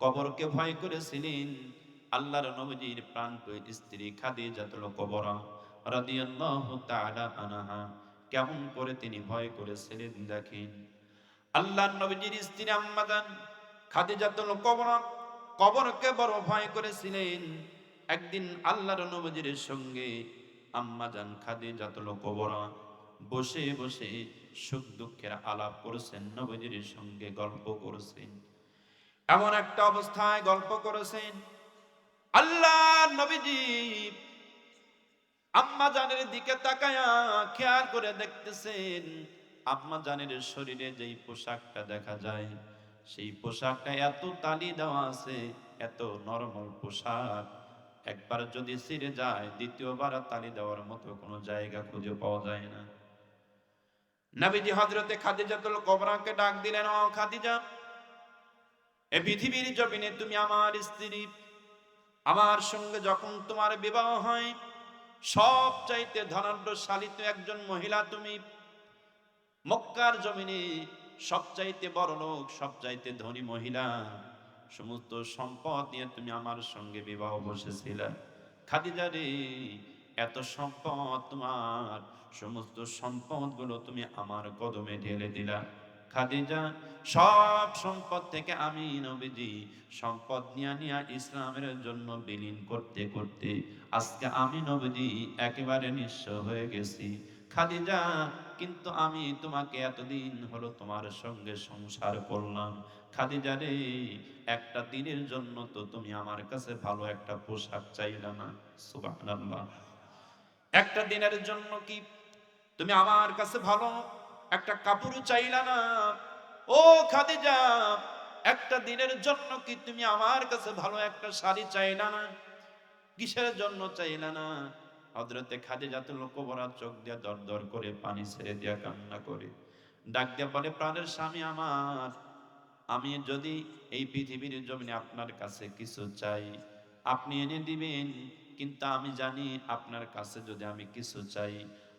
কবরকে ভয় করেছিলেন। আল্লাহর নবীজির প্রাণপ্রিয় স্ত্রী খাদিজাতুল কুবরা রাদিয়াল্লাহু তাআলা আনহা কেমন করে তিনি ভয় করেছিলেন দেখেন। আল্লাহর নবীজির স্ত্রী আম্মা জান খাদিজাতুল কুবরা কবরকে বড় ভয় করেছিলেন। একদিন আল্লাহর নবীজির সঙ্গে আম্মা জান খাদিজাতুল কুবরা বসে বসে সুখ দুঃখের আলাপ করেছেন, নবীজির সঙ্গে গল্প করেছেন। এমন একটা অবস্থায় গল্প করেছেন, আল্লাহর নবীজি আম্মা জানের দিকে তাকায়া খেয়াল করে দেখতেছেন আম্মা জানের শরীরে যেই পোশাকটা দেখা যায়, সেই পোশাকটা এত তালি দেওয়া আছে, এত নরমাল পোশাক, একবার যদি ছিঁড়ে যায় দ্বিতীয়বার আর তালি দেওয়ার মতো কোনো জায়গা খুঁজে পাওয়া যায় না। নবীজি হযরতে খাদিজাতুল কুবরাকে ডাক দিলেন, ও খাদিজা, এই পৃথিবীর জমিনে তুমি আমার স্ত্রী, আমার সঙ্গে যখন তোমার বিবাহ হয় সবচাইতে ধনাঢ্যশালী তো একজন মহিলা তুমি। মক্কার জমিনে সবচাইতে বড় লোক, সবচাইতে ধনী মহিলা, সমস্ত সম্পদ নিয়ে তুমি আমার সঙ্গে বিবাহ বসেছিলে। খাদিজা রে, এত সম্পদ তোমার, সমস্ত সম্পদ গুলো তুমি আমার কদমে ঢেলে দিলা। খাদিজা, সব সম্পদ থেকে আমি নবীজি সম্পদ নিয়া নিয়া ইসলামের জন্য বিলীন করতে করতে আজকে আমি নবীজি একেবারে নিঃস্ব হয়ে গেছি। খাদিজা, কিন্তু আমি তোমাকে এতদিন হলো তোমার সঙ্গে সংসার করলাম। খাদিজা রে, একটা দিনের জন্য তো তুমি আমার কাছে ভালো একটা পোশাক চাইলা না। সুবহানাল্লাহ। একটা দিনের জন্য কি তুমি আমার কাছে ভালো একটা কাপড় চাইলা না? ও খাদিজা, একটা দিনের জন্য কি তুমি আমার কাছে ভালো একটা শাড়ি চাইলা না? কিসের জন্য চাইলা না? হযরতে খাদিজাতুল কুবরা চোখ দিয়ে দর দর করে পানি ছেড়ে দিয়া কান্না করে ডাক দিয়া বলে, প্রাণের স্বামী আমার, আমি যদি এই পৃথিবীর জমিনে আপনার কাছে কিছু চাই আপনি এনে দিবেন, কিন্তু আমি জানি আপনার কাছে যদি আমি কিছু চাই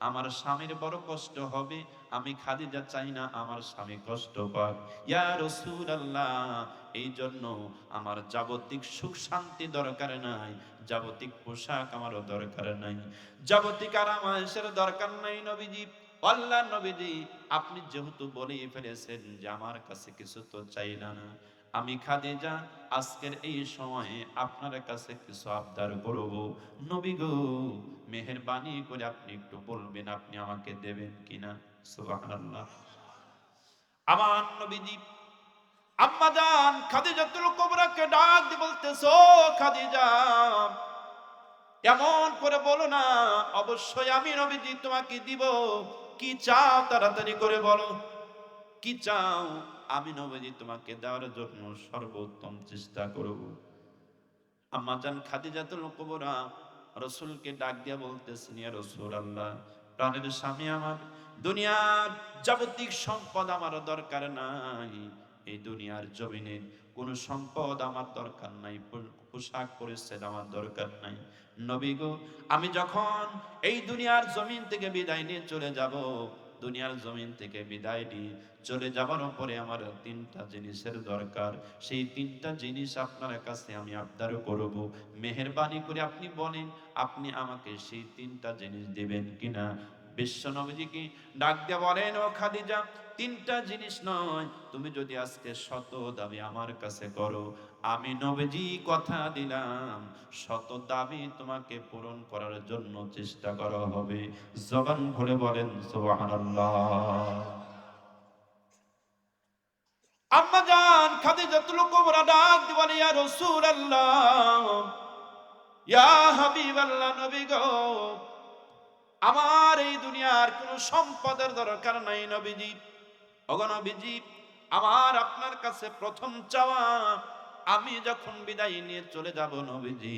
আমার স্বামীর বড় কষ্ট হবে। আমি খাদিজা চাই না আমার স্বামী কষ্ট পাক। ইয়া রাসূলুল্লাহ, এই জন্য আমার জাগতিক সুখ শান্তি দরকার নাই, জাগতিক পোশাক আমারও দরকার নাই, জাগতিক আরাম আয়েশের দরকার নাই। নবীজি, আল্লাহ নবীজি, আপনি যেহেতু বলেই ফেলেছেন যে আমার কাছে কিছু তো চাইলা না, আমি খাদিজা আজকের এই সময়ে আপনার কাছে কিছু আবদার করব। নবী গো, মেহেরবানি করে আপনি একটু বলবেন আপনি আমাকে দেবেন কিনা। সুবহানাল্লাহ। আমার নবীজি আম্মা জান খাদিজাতুল কুবরাকে ডাক দিয়ে বলতেছো, খাদিজা এমন করে বলো না, অবশ্যই আমি নবীজি তোমাকে দিব। কি চাও তাড়াতাড়ি করে বলো, কি চাও? আমি নবীজি তোমাকে দেওয়ার জন্য সর্বোত্তম চেষ্টা করব। আম্মা জান খাদিজাতুল কুবরা রাসূলকে ডাক দিয়া বলতেছেন, ইয়া রাসূলুল্লাহ, প্রাণের স্বামী আমার, দুনিয়ার জাগতিক সম্পদ আমার দরকার নাই, এই দুনিয়ার জমিনে কোন সম্পদ আমার দরকার নাই, পোশাক পরিচ্ছদ আমার দরকার নাই। নবী গো, আমি যখন এই দুনিয়ার জমিন থেকে বিদায় নিয়ে চলে যাব, দুনিয়ার জমিন থেকে বিদায় নিয়ে চলে যাবার পরে আমার তিনটা জিনিসের দরকার। সেই তিনটা জিনিস আপনার কাছে আমি আবদার করব। মেহেরবানি করে আপনি বলেন আপনি আমাকে সেই তিনটা জিনিস দিবেন কিনা। বিশ্ব নবীজিকে ডাক দিয়ে বলেন, ও খাদিজা, তিনটা জিনিস নয়, তুমি যদি আজকে শত দাবি আমার কাছে করো, আমি নবীজি কথা দিলাম শত দাবি তোমাকে পূরণ করার জন্য চেষ্টা করা হবে। জবান খুলে বলেন সুবহানাল্লাহ। আম্মা জান খাদিজাতুল কুবরা ডাক দিয়ে বলে, ইয়া রাসূলুল্লাহ, ইয়া হাবিবাল্লাহ, নবী গো, আমার এই দুনিয়ার কোন সম্পদের দরকার নাই নবীজি। ওগো নবীজি, আমার আপনার কাছে প্রথম চাওয়া, আমি যখন বিদায় নিয়ে চলে যাব নবীজি,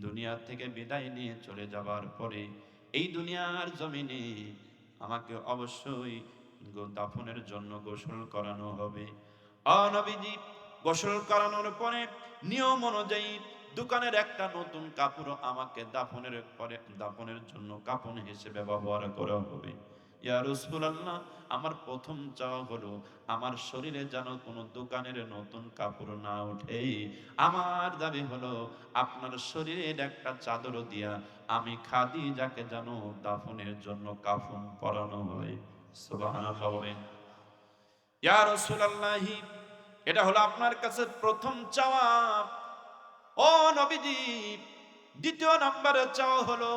দুনিয়া থেকে বিদায় নিয়ে চলে যাবার পরে এই দুনিয়ার জমিনে আমাকে অবশ্যই দাফনের জন্য গোসল করানো হবে। নবীজি, গোসল করানোর পরে নিয়ম অনুযায়ী দোকানের একটা নতুন কাপড় আমাকে দাফনের পরে দাফনের জন্য কাফন হিসেবে ব্যবহার করা হবে। ইয়া রাসূলুল্লাহ, আমার প্রথম চাওয়া হলো আমার শরীরে যেন কোনো দোকানের নতুন কাপড় না ওঠে। আমার দাবি হলো আপনার শরীরের একটা চাদর দিয়া আমি খাদিজাকে যেন দাফনের জন্য কাফন পরানো হয়। সুবহানাল্লাহ বলেন। ইয়া রাসূলুল্লাহ, এটা হলো আপনার কাছে প্রথম চাওয়া। ও নবীজি, দ্বিতীয় নম্বরে চাওয়া হলো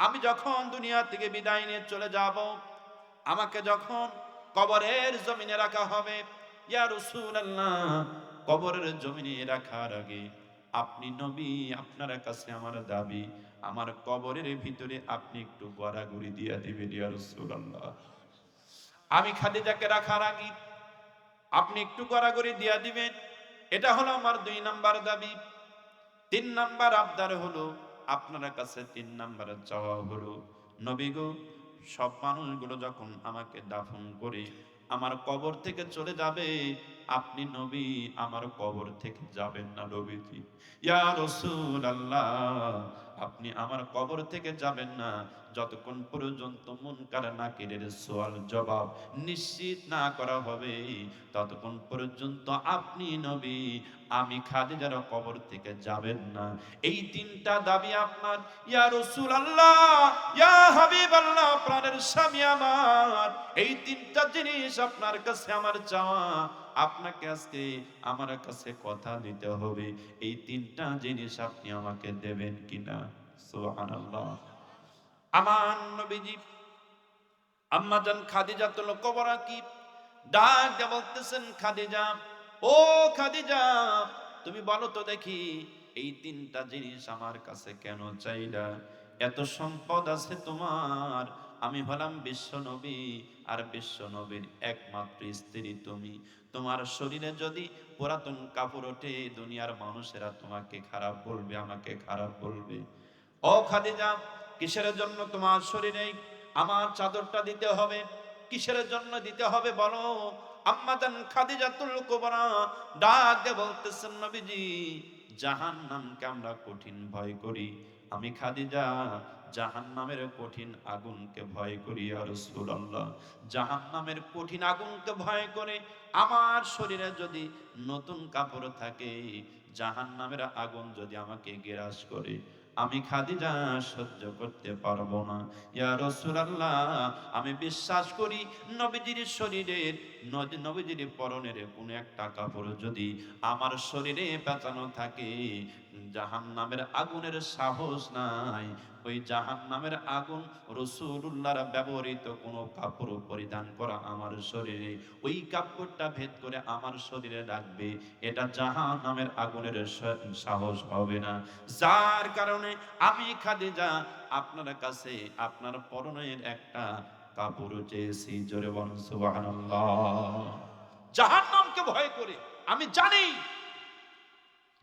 আমি যখন দুনিয়া থেকে বিদায় নিয়ে চলে যাব, আমাকে যখন কবরের জমিনে রাখা হবে, ইয়া রাসূলুল্লাহ, কবরের জমিনে রাখার আগে আপনি নবী, আপনার কাছে আমার দাবি, আমার কবরের ভিতরে আপনি একটু গড়াগড়ি দিয়া দিবেন ইয়া রাসূলুল্লাহ। আমি খাদিজাকে রাখার আগে আপনি একটু গড়াগড়ি দিয়া দিবেন, এটা হলো আমার 2 নাম্বার দাবি। 3 নাম্বার আবদার হলো আপনার কাছে, 3 নাম্বার চাওয়া হলো নবী গো, সব মানুষগুলো যখন আমাকে দাফন করে আমার কবর থেকে চলে যাবে, আপনি নবী আমার কবর থেকে যাবেন না নবীজি। ইয়া রাসূলুল্লাহ, আপনি আমার কবর থেকে যাবেন না যতক্ষণ পর্যন্ত মুনকার নাকিরের সওয়াল জবাব নিশ্চিত না করা হবে, ততক্ষণ পর্যন্ত আপনি নবী আমি খাদিজার কবর থেকে যাবেন না। এই 3টা দাবি আপনার ইয়া রাসূলুল্লাহ, ইয়া হাবিবাল্লাহ, প্রাণের স্বামী আমার, এই 3টা জিনিস আপনার কাছে আমার চাওয়া। আপনাকে আজকে আমার কাছে কথা দিতে হবে, এই 3টা জিনিস আপনি আমাকে দেবেন কিনা। সুবহানাল্লাহ। আমার নবীজি আম্মা জান খাদিজাতুল কুবরা কি ডাক দিয়ে বলতেছেন, খাদিজা, ও খাদিজা, তুমি বলো তো দেখি এই 3টা জিনিস আমার কাছে কেন চাইলা? এত সম্পদ আছে তোমার, আমি হলাম বিশ্ব নবী, আর বিশ্ব নবীর একমাত্র স্ত্রী তুমি। তোমার শরীরে যদি পুরাতন কাপড় ওঠে, দুনিয়ার মানুষেরা তোমাকে খারাপ বলবে, আমাকে খারাপ বলবে। ও খাদিজা, কিসের জন্য তোমার শরীরে আমার চাদরটা দিতে হবে? কিসের জন্য দিতে হবে বলো? আম্মা জান খাদিজাতুল কুবরা ডাক দিয়ে বলতেছেন, নবীজি, জাহান্নামকে আমরা কঠিন ভয় করি। আমি খাদিজা জাহান্নামের কঠিন আগুনকে ভয় করি ইয়া রাসূলুল্লাহ। জাহান্নামের কঠিন আগুনকে ভয় করে আমার শরীরে যদি নতুন কাপড় থাকে, জাহান্নামের আগুন যদি আমাকে গ্রাস করে, আমি খাদিজা সহ্য করতে পারবো না ইয়া রাসূলুল্লাহ। আমি বিশ্বাস করি নবীজির শরীরের নবীজির পরনের কোন একটা কাপড় যদি আমার শরীরে পেঁচানো থাকে, জাহান্নামের আগুনের সাহস নাই ওই জাহান্নামের আগুন রাসূলুল্লাহর ব্যবহৃত কোনো কাপড় পরিধান করা আমার শরীরে, ওই কাপড়টা ভেদ করে আমার শরীরে রাখবে, এটা জাহান্নামের আগুনের সাহস হবে না। যার কারণে আমি খাদিজা আপনার কাছে আপনার পরনের একটা কাপড় চেয়েছি। জোরে বলুন সুবহানাল্লাহ। জাহান্নামকে ভয় করে, আমি জানি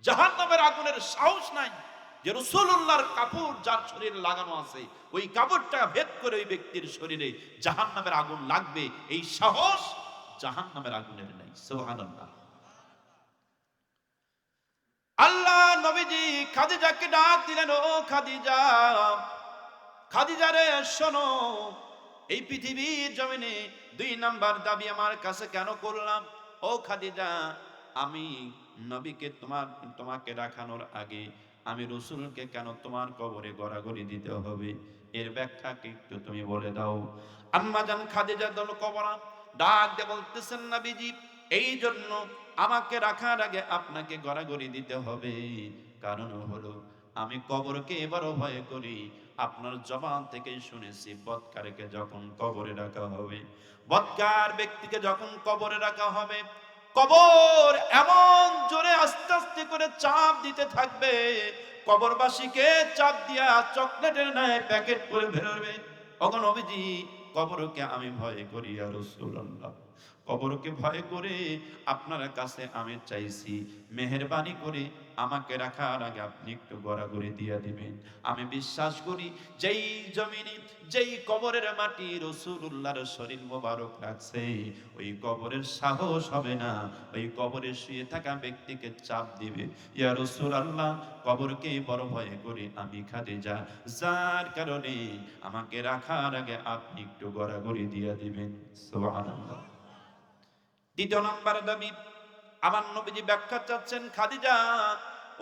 জাহান্নামের আগুনের সাহস নাই যে রাসূলুল্লাহর কাপড় যার শরীরে লাগানো আছে, ওই কাপড়টা ভেদ করে ওই ব্যক্তির শরীরে জাহান্নামের আগুন লাগবে, এই সাহস জাহান্নামের আগুনের নাই। সুবহানাল্লাহ। আল্লাহ নবীজি খাদিজাকে ডাক দিলেন, ও খাদিজা, খাদিজা রে শোনো, এই পৃথিবীর জমিনে 2 নাম্বার দাবি আমার কাছে কেন করলাম? ও খাদিজা, আমি নবীকে তোমাকে রাখানোর আগে আমি রাসূলকে কেন তোমার কবরে গড়াগড়ি দিতে হবে? এর ব্যাখ্যা কি একটু তুমি বলে দাও। আম্মা জান খাদিজা দল কবরা ডাক দিয়ে বলতেছেন, নবীজি, এই জন্য আমাকে রাখার আগে আপনাকে গড়াগড়ি দিতে হবে। কারণ হলো আমি কবরকে এবারও ভয় করি। আপনার জবান থেকে শুনেছি বদকারকে যখন কবরে রাখা হবে, বদকার ব্যক্তিকে যখন কবরে রাখা হবে, কবর এমন জোরে আস্তে আস্তে করে চাপ দিতে থাকবে, কবরবাসীকে চাপ দিয়া চকলেটের ন্যায় প্যাকেট করে বেরোবে। ওগো নবীজি, কবরকে আমি ভয় করি ইয়া রাসূলুল্লাহ। কবরকে ভয় করে আপনার কাছে আমি চাইছি, মেহেরবানি করে আমাকে রাখার আগে আপনি একটু গড়াগড়ি দিয়ে দিবেন। আমি বিশ্বাস করি যেই জমিনে যেই কবরের মাটি রাসূলুল্লাহর শরীর মোবারক রাখছে, ওই কবরের সাহস হবে না ওই কবরে শুয়ে থাকা ব্যক্তিকে চাপ দিবে। ইয়া রাসূলুল্লাহ, কবরকে বড় ভয় করে আমি খাদিজা, যার কারণে আমাকে রাখার আগে আপনি একটু গড়াগড়ি দিয়ে দিবেন। সুবহানাল্লাহ। দ্বিতীয় নাম্বার দাবি, আমার নবীজি ব্যাখ্যা চাচ্ছেন খাদিজা,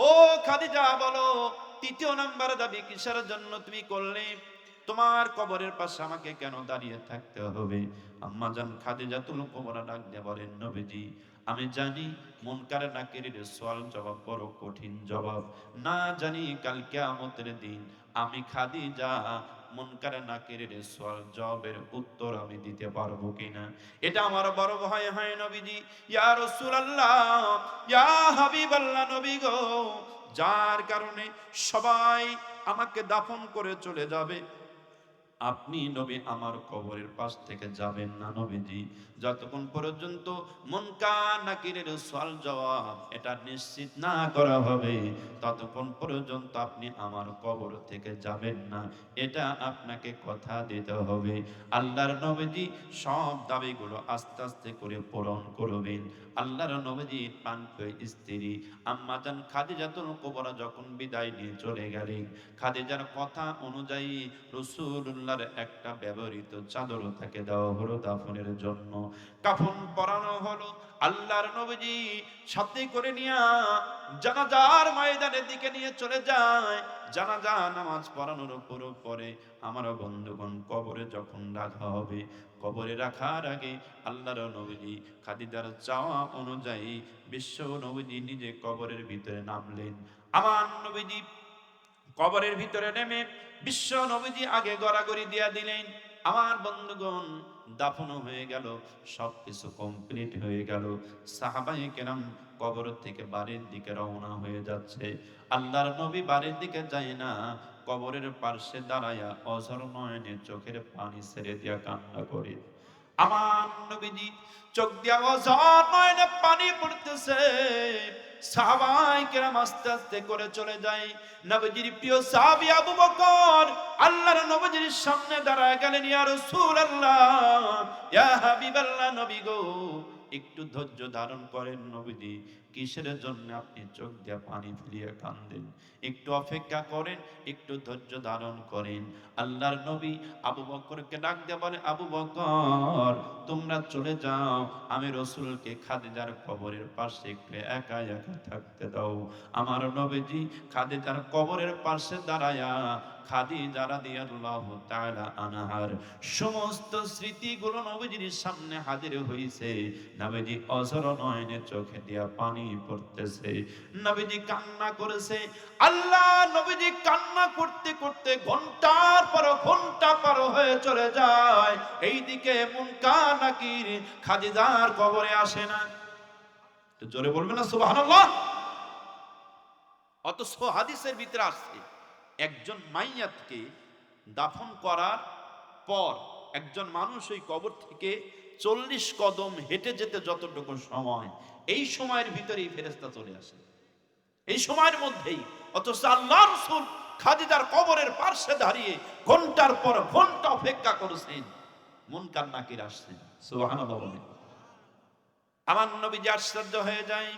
ও খাদিজা বলো, তৃতীয় নাম্বার দাবি কিসের জন্য তুমি করলে? তোমার কবরের পাশে আমাকে কেন দাঁড়িয়ে থাকতে হবে? আম্মা জান খাদিজাতুল কুবরা ডাক দিয়ে বলেন, নবীজি আমি জানি মুনকার নাকিরের সওয়াল জবাব বড় কঠিন জবাব, না জানি কাল কিয়ামতের দিন আমি খাদিজা মুনকার নাকিরের সওয়াল জবাবের উত্তর আমি দিতে পারবো কিনা, এটা আমার বড় ভয় হয় নবীজি। ইয়া রাসূলুল্লাহ, ইয়া হাবিবাল্লাহ, নবী গো, যার কারণে সবাই আমাকে দাফন করে চলে যাবে, আপনি নবী আমার কবরের পাশ থেকে যাবেন না নবীজি, যতক্ষণ পর্যন্ত মুনকার নাকিরের সওয়াল জবাব এটা নিশ্চিত না করা হবে, ততক্ষণ পর্যন্ত আপনি আমার কবর থেকে যাবেন না, এটা আপনাকে কথা দিতে হবে। আল্লাহর নবীজি সব দাবিগুলো আস্তে আস্তে করে পূরণ করবেন। আল্লাহর নবীজির প্রাণপ্রিয় স্ত্রী আম্মা জান খাদিজাতুল কুবরা যখন বিদায় নিয়ে চলে গেলেন, খাদিজার কথা অনুযায়ী রাসূলুল্লাহর একটা ব্যবহৃত চাদরও তাকে দেওয়া হলো দাফনের জন্য, কাফন পরানো হলো। আল্লাহর নবীজি সাথে করে নিয়ে জানাজার ময়দানের দিকে নিয়ে চলে যায়। জানাজা নামাজ পড়ানোর পরে আমার বন্ধুগণ কবরে যখন রাখা হবে, কবরে রাখার আগে আল্লাহর নবীজি খাদিজার চাওয়া অনুযায়ী বিশ্ব নবীজি নিজে কবরের ভিতরে নামলেন। আমার নবীজি কবরের ভিতরে নেমে বিশ্ব নবীজি আগে গড়াগড়ি দিয়া দিলেন। আমার বন্ধুগণ দাফনও হয়ে গেল, সবকিছু কমপ্লিট হয়ে গেল। সাহাবায়ে কেরাম কবর থেকে বাড়ির দিকে রওনা হয়ে যাচ্ছে। আল্লাহর নবী বাড়ির দিকে যায় না, কবরের পার্শ্বে দাঁড়ায়া অঝর নয়নে চোখের পানি ছেড়ে দিয়া কান্না করে। আমার নবীজি চোখ দিয়া অঝর নয়নে পানি পড়তেছে। সাহাবায়ে কেরাম আস্তে আস্তে করে চলে যায়। নবীজির প্রিয় সাহাবী আবু বকর আল্লাহর নবীজির সামনে দাঁড়ায় গেলেন, ইয়া রাসূলুল্লাহ, ইয়া হাবিবাল্লাহ, নবী গো, একটু ধৈর্য ধারণ করেন নবীজি, কিসের জন্য আপনি চোখ দিয়ে পানি ফেলিয়ে কাঁদেন? একটু অপেক্ষা করেন, একটু ধৈর্য ধারণ করেন। আল্লাহর নবী আবু বকরকে ডাক দিয়ে বলে, আবু বকর তোমরা চলে যাও, আমি রাসূলকে খাদিজার কবরের পাশে একটু একা একা থাকতে দাও। আমার নবীজি খাদিজার কবরের পাশে দাঁড়ায়া খাদিজা রাদিয়াল্লাহু তাআলা আনহার সমস্ত স্মৃতিগুলো নবীজির সামনে হাজির হইছে। নবীজি অঝর নয়নে চোখে দিয়া পানি পড়তেছে, নবীজি কান্না করেছে। আল্লাহ নবীজি কান্না করতে করতে ঘন্টার পর ঘন্টা পার হয়ে চলে যায়। এইদিকে মুনকার নাকির খাদিজার কবরে আসে না। একটু জোরে বলবেন না সুবহানাল্লাহ? অথচ হাদিসের ভিতরে আসছে একজন মাইয়াতকে দাফন করার পর একজন মানুষ ওই কবর থেকে 40 কদম হেঁটে যেতে যতটুকু সময়, এই সময়ের ভিতরেই ফেরেশতা চলে আসে, এই সময়ের মধ্যেই। অথচ আল্লাহর রাসূল খাদিজার কবরের পার্শ্বে দাঁড়িয়ে ঘন্টার পর ঘন্টা অপেক্ষা করেছেন, মুনকার নাকির আসছেন। সুবহানাল্লাহ বলেন। আমার নবীজি আশ্চর্য হয়ে যায়,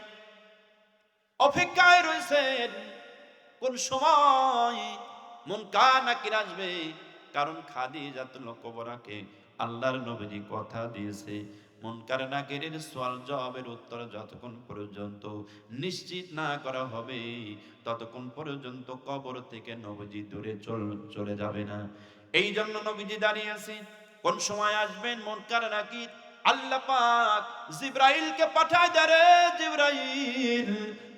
অপেক্ষায় রয়েছেন কোন সময় মুনকার নাকির আসবে। কারণ খাদিজাতুল কুবরাকে আল্লাহর নবীজি কথা দিয়েছে, মুনকার নাকিরের সওয়াল জবাবের উত্তর যতক্ষণ পর্যন্ত নিশ্চিত না করা হবে, ততক্ষণ পর্যন্ত কবর থেকে নবীজি দূরে চলে যাবে না। এই জন্য নবীজি দাঁড়িয়ে আছে, কোন সময় আসবেন মুনকার নাকির। আল্লাহ পাক জিবরাইলকে পাঠায় দেয়, রে জিবরাইল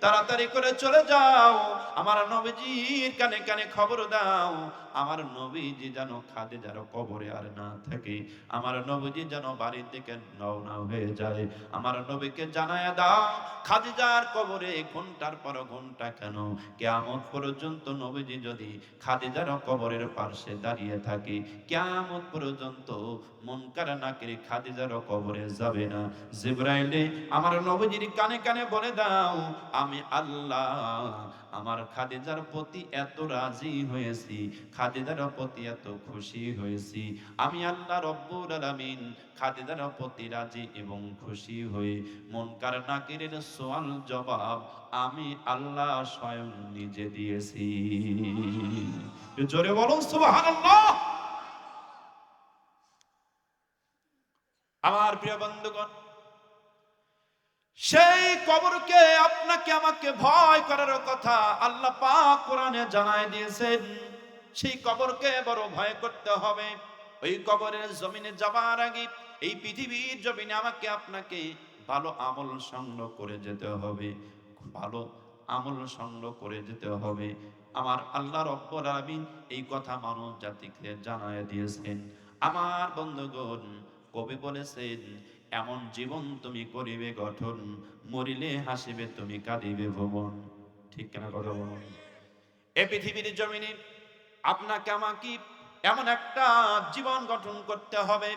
তাড়াতাড়ি করে চলে যাও, আমার নবীজির কানে কানে খবর দাও, আমার নবীজি যেন খাদিজার কবরে আর না থাকে, আমার নবীজি যেন বাড়ি থেকে রওনা হয়ে যায়। আমার নবীকে জানায়া দাও, খাদিজার কবরে ঘন্টার পর ঘন্টা কেন, কিয়ামত পর্যন্ত নবীজি যদি খাদিজার কবরের পাশে দাঁড়িয়ে থাকে, কিয়ামত পর্যন্ত মুনকার নাকির খাদিজার কবরে যাবে না। জিবরাইলে আমার নবীজির কানে কানে বলে দাও, আমি আল্লাহ আমার খাদিজার প্রতি এত রাজি হয়েছি, খাদিজার প্রতি এত খুশি হয়েছি, আমি আল্লাহ রব্বুল আলামিন খাদিজার প্রতি রাজি এবং খুশি হয়ে মুনকার নাকিরের সওয়াল জবাব আমি আল্লাহ স্বয়ং নিজে দিয়েছি। জোরে বলুন সুবহানাল্লাহ। আমার প্রিয় বন্ধুগণ, সেই কবরকে আপনাকে আমাকে ভয় করার কথা আল্লাহ পাক কোরআনে জানায় দিয়েছেন। সেই কবরকে বড় ভয় করতে হবে। ওই কবরের জমিনে যাবার আগে এই পৃথিবীর জমিনে আমাকে আপনাকে ভালো আমল সংগ্রহ করে যেতে হবে, ভালো আমল সংগ্রহ করে যেতে হবে। আমার আল্লাহ রব্বুল আলামিন এই কথা মানব জাতিকে জানায় দিয়েছেন। আমার বন্ধুগণ, কবি বলেছেন, এমন জীবন তুমি করিবে গঠন, মরিলে হাসিবে তুমি কাঁদিবে ভুবন। ঠিক কিনা কথা বলুন? এ পৃথিবীর জমিনে আপনাকে আমাকে এমন একটা জীবন গঠন করতে হবে,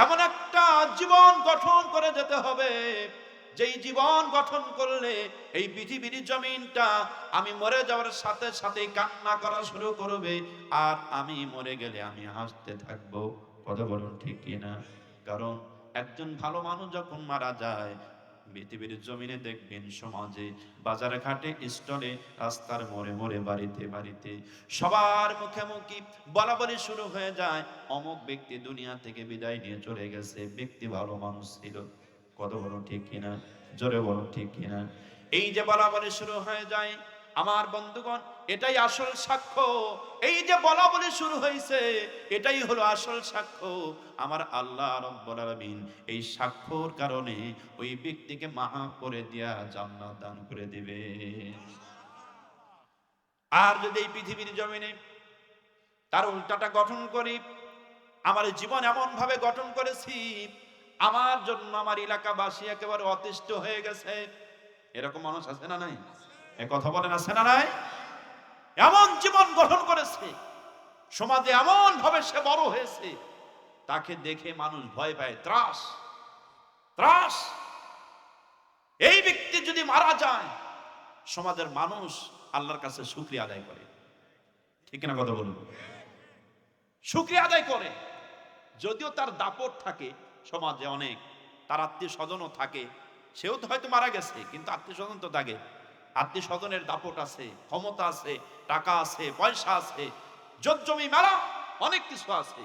এমন একটা জীবন গঠন করে যেতে হবে, যেই জীবন গঠন করলে এই পৃথিবীর জমিনটা আমি মরে যাওয়ার সাথে সাথে কান্না করা শুরু করবে, আর আমি মরে গেলে আমি হাসতে থাকবো। কথা বলুন ঠিক কিনা? কারণ একজন ভালো মানুষ যখন মারা যায়, পৃথিবীর জমিনে দেখবেন সমাজে, বাজারে ঘাটে, স্টলে, রাস্তার মোড়ে মোড়ে, বাড়িতে বাড়িতে সবার মুখে মুখে বলা বলি শুরু হয়ে যায়, অমুক ব্যক্তি দুনিয়া থেকে বিদায় নিয়ে চলে গেছে, ব্যক্তি ভালো মানুষ ছিল। কত বড় ঠিক কিনা? জোরে বলো ঠিক কিনা? এই যে বলা বলি শুরু হয়ে যায়, আমার বন্ধুগণ, এটাই আসল সাক্ষ্য। এই যে বলা বলি শুরু হয়েছে, এটাই হলো আসল সাক্ষ্য। আমার আল্লাহ রাব্বুল আলামিন এই সাক্ষ্যর কারণে ওই ব্যক্তিকে মাফ করে দিয়া জান্নাত দান করে দিবে। আর যদি এই পৃথিবীর জমিনে তার উল্টাটা গঠন করি, আমার জীবন এমন ভাবে গঠন করেছি, আমার জন্য আমার এলাকাবাসী একেবারে অতিষ্ঠ হয়ে গেছে, এরকম মানুষ আছে না নাই? এ কথা বলেন, আছে না নাই? এমন জীবন গঠন করেছে, সমাজে এমন ভাবে সে বড় হয়েছে, তাকে দেখে মানুষ ভয় পায়, ত্রাস ত্রাস। এই ব্যক্তি যদি মারা যায়, সমাজের মানুষ আল্লাহর কাছে শুকরিয়া আদায় করে। ঠিক না কথা বলুন? শুকরিয়া আদায় করে। যদিও তার দাপট থাকে সমাজে অনেক, তার আত্মীয় স্বজনও থাকে, সেও তো হয়তো মারা গেছে, কিন্তু আত্মীয় স্বজন তো থাকে, আত্মীয় স্বজনের দাপট আছে, ক্ষমতা আছে, টাকা আছে, পয়সা আছে, জমি মেলা অনেক কিছু আছে,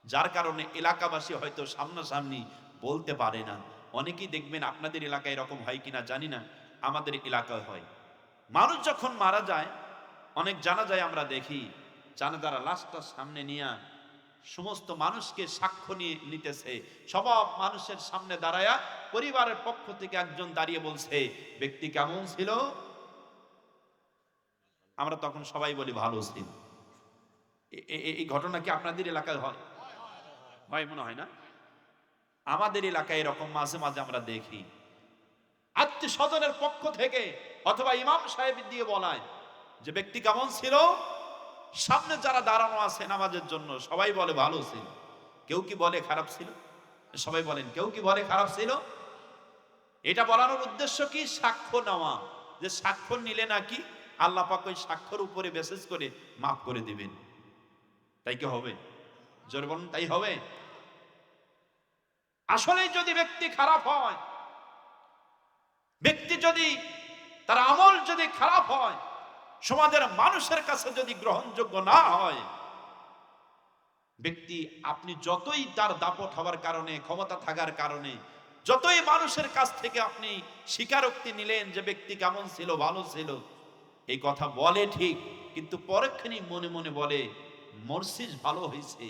যার কারণে এলাকাবাসী হয়তো সামনাসামনি বলতে পারে না। অনেকেই দেখবেন, আপনাদের এলাকায় এরকম হয় কিনা জানি না, আমাদের এলাকায় হয়, মানুষ যখন মারা যায়, অনেক জানাজায় আমরা দেখি, জানাজারা লাশটা সামনে নিয়ে সমস্ত মানুষকে সাক্ষ্য নিয়ে নিতেছে, সব মানুষের সামনে দাঁড়ায়া পরিবারের পক্ষ থেকে একজন দাঁড়িয়ে বলছে, ব্যক্তি কেমন ছিল? আমরা তখন সবাই বলি ভালো ছিল। এই ঘটনা কি আপনাদের এলাকায় হয়? হয় মনে হয় না? আমাদের এলাকায় এরকম মাঝে মাঝে আমরা দেখি, আত্মীয় স্বজনের পক্ষ থেকে অথবা ইমাম সাহেব দিয়ে বলায় যে ব্যক্তি কেমন ছিল, সামনে যারা দাঁড়ানো আছে নামাজের জন্য সবাই বলে ভালো ছিল। কেউ কি বলে খারাপ ছিল? সবাই বলেন, কেউ কি বলে খারাপ ছিল? এটা বলানোর উদ্দেশ্য কি? সাক্ষ্য নেওয়া, যে সাক্ষ্য নিলে নাকি আল্লাহ পাক ওই সাক্ষ্যের উপরে মেসেজ করে মাফ করে দিবেন। তাই কি হবে? জোরে বলুন, তাই হবে? আসলে যদি ব্যক্তি খারাপ হয়, ব্যক্তি যদি তার আমল যদি খারাপ হয়, সমাজের মানুষের কাছে যদি গ্রহণযোগ্য না হয়, ব্যক্তি আপনি যতই তার দাপট হওয়ার কারণে, ক্ষমতা থাকার কারণে, যতই মানুষের কাছ থেকে আপনি স্বীকারোক্তি নিলেন যে ব্যক্তি কেমন ছিল, ভালো ছিল, এই কথা বলে ঠিক, কিন্তু পরক্ষণেই মনে মনে বলে মরছিস ভালো হয়েছে,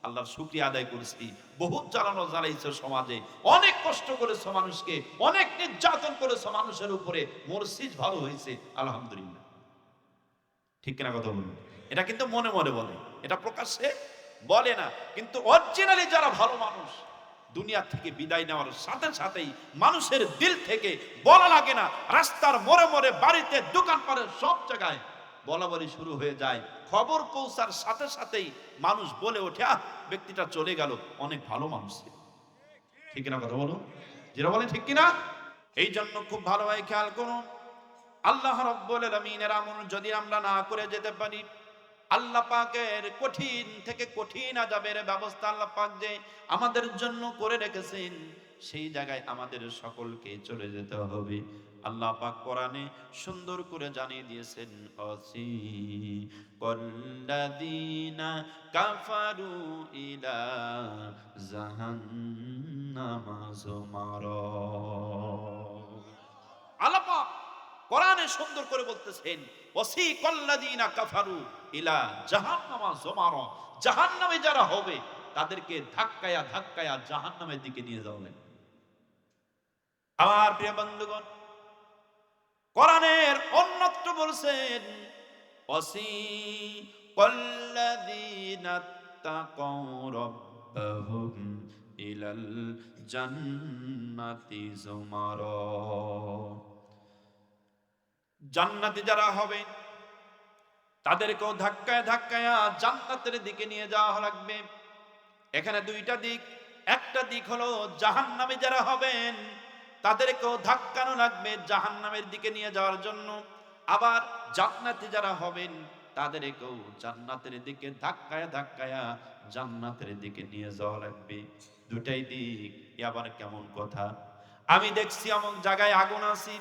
আল্লাহর শুকরিয়া আদায় করছি। বহুত জ্বালানো জ্বালাইছে সমাজে, অনেক কষ্ট করেছে মানুষকে, অনেক নির্যাতন করেছে মানুষের উপরে, মসজিদ ভালো হয়েছে আলহামদুলিল্লাহ। ঠিক কিনা কথা বলুন? এটা কিন্তু মনে মনে বলে, এটা প্রকাশ্যে বলে না। কিন্তু অরিজিনালি যারা ভালো মানুষ, দুনিয়া থেকে বিদায় নেওয়ার সাথে সাথেই মানুষের দিল থেকে বলা লাগে না, রাস্তার মোড়ে মোড়ে, বাড়িতে, দোকানপাটে, সব জায়গায় বলা বলি শুরু হয়ে যায়। খবর পৌঁছার সাথে সাথেই মানুষ বলে ওঠে, আহ, ব্যক্তিটা চলে গেল, অনেক ভালো মানুষ ছিল। ঠিক কিনা কথা বলুন? যেটা বলে ঠিক কিনা? এই জন্য খুব ভালোভাবে খেয়াল করুন, আল্লাহ রাব্বুল আলামিনের আমল যদি আমরা না করে যেতে পারি, আল্লাহ পাকের কঠিন থেকে কঠিন আযাবের ব্যবস্থা আল্লাহ পাক যে আমাদের জন্য করে রেখেছেন, সেই জায়গায় আমাদের সকলকে চলে যেতে হবে। আল্লাহ পাক কোরআনে সুন্দর করে জানিয়ে দিয়েছেন, অসি কল্লাযীনা কাফারু ইলা জাহান্নামা যুমারা। আল্লাহ পাক কোরআনে সুন্দর করে বলতেছেন, ওয়াসিকাল্লাযীনা কাফারু ইলা জাহান্নামা যুমারা, জাহান্নামে যারা হবে তাদেরকে ধাক্কায়া ধাক্কায়া জাহান্নামের দিকে নিয়ে যাওয়া হবে। আমার প্রিয় বন্ধুগণ, কোরআনের অন্যত্র বলছেন, ওয়াসিকাল্লাযীনা তাকাউ রাব্বাহুম ইলাল জান্নাতি যুমারা, জান্নাতে যারা হবে তাদেরকেও ধাক্কায় ধাক্কায় জান্নাতের দিকে নিয়ে যাওয়া লাগবে। এখানে দুইটা দিক, একটা দিক হলো জাহান্নামে যারা হবেন তাদেরকেও ধাক্কানো লাগবে জাহান্নামের দিকে নিয়ে যাওয়ার জন্য, আবার জান্নাতে যারা হবেন তাদেরকেও জান্নাতের দিকে ধাক্কায় ধাক্কায় জান্নাতের দিকে নিয়ে যাওয়া লাগবে। দুটাই দিক, আবার কেমন কথা? আমি দেখছি অমুক জায়গায় আগুন আছে,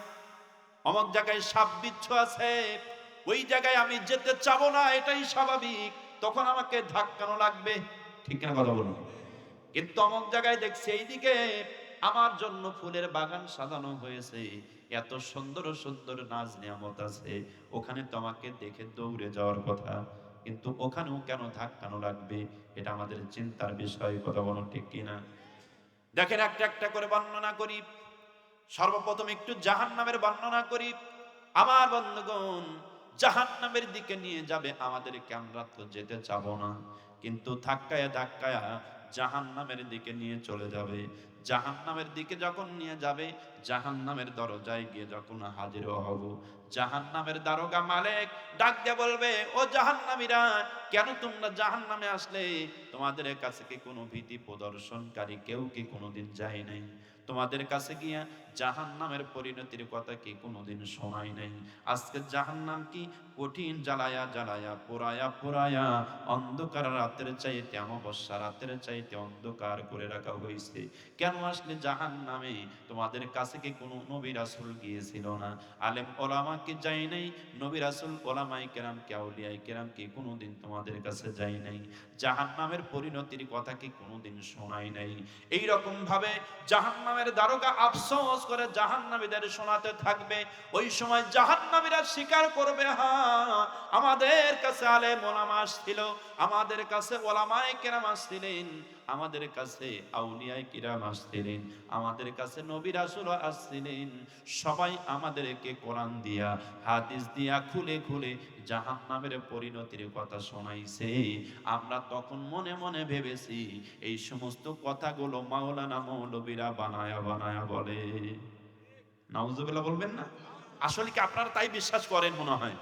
অমুক জায়গায় সাপ বিচ্ছু আছে, ওই জায়গায় আমি যেতে চাবো না, এটাই স্বাভাবিক, তখন আমাকে ধাক্কানো লাগবে। ঠিক না কথা বলুন? কিন্তু অমুক জায়গায় দেখছি এইদিকে আমার জন্য ফুলের বাগান সাজানো হয়েছে, এত সুন্দর সুন্দর নাজ নিয়ামত আছে, ওখানে তো আমাকে দেখে দৌড়ে যাওয়ার কথা, কিন্তু ওখানেও কেন ধাক্কানো লাগবে? এটা আমাদের চিন্তার বিষয়। কথা বলুন ঠিক কিনা? দেখেন, একটা একটা করে বর্ণনা করি। সর্বপ্রথম একটু জাহান্নামের বর্ণনা করি। আমার বন্ধুগণ, জাহান্নামের দিকে নিয়ে যাবে আমাদেরকে, আমরা তো যেতে চাবো না, কিন্তু ধাক্কায় ধাক্কায় জাহান্নামের দিকে নিয়ে চলে যাবে। জাহান্নামের দিকে যখন নিয়ে যাবে, জাহান্নামের দরজায় গিয়ে যখন হাজির হব, জাহান্নামের দারোগা মালিক ডাক দিয়ে বলবে, ও জাহান্নামীরা, কেন তোমরা জাহান্নামে আসলে? তোমাদের কাছে কি কোনো ভীতি প্রদর্শনকারী কেউ কি কোনোদিন যায় নাই? তোমাদের কাছে গিয়া জাহান্নামের পরিণতির কথা কি কোনোদিন শোনাই নাই? আজকে জাহান্নাম কি কঠিন জ্বালায়া জ্বালায়া পোড়ায়া পোড়ায়া অন্ধকার রাতের চাইতে, অমাবস্যা রাতের চাইতে অন্ধকার করে রাখা হয়েছে। কেন আসলে জাহান্নামে? তোমাদের কাছে কি কোনো নবী রাসূল গিয়েছিল না? আলেম ওলামা কি যায় নাই? নবী রাসূল ওলামায়ে কেরাম কি আউলিয়ায়ে কেরাম কি কোনোদিন তোমাদের কাছে যায় নাই? জাহান্নামের পরিণতির কথা কি কোনোদিন শোনাই নাই? এই রকম ভাবে জাহান্নামের দারোগা আফসোস করে জাহান্নামীদের শোনাতে থাকবে। ওই সময় জাহান্নামীরা স্বীকার করবে, হ্যাঁ, আমাদের কাছে আলেম ওলামা আসছিল, আমাদের কাছে ওলামায়ে কেরাম আসছিলেন, আমাদের কাছে আউলিয়ায়ে কিরাম আসছিলেন, আমাদের কাছে নবী রাসূল আসছিলেন, সবাই আমাদেরকে কোরআন দিয়া হাদিস দিয়া খুলে খুলে জাহান্নামের পরিণতির কথা শোনাইছে। আমরা তখন মনে মনে ভেবেছি এই সমস্ত কথাগুলো মাওলানা মৌলবীরা বানায়া বানায়া বলে। নাউজুবিল্লাহ বলবেন না? আসলে কি আপনারা তাই বিশ্বাস করেন? মনে হয়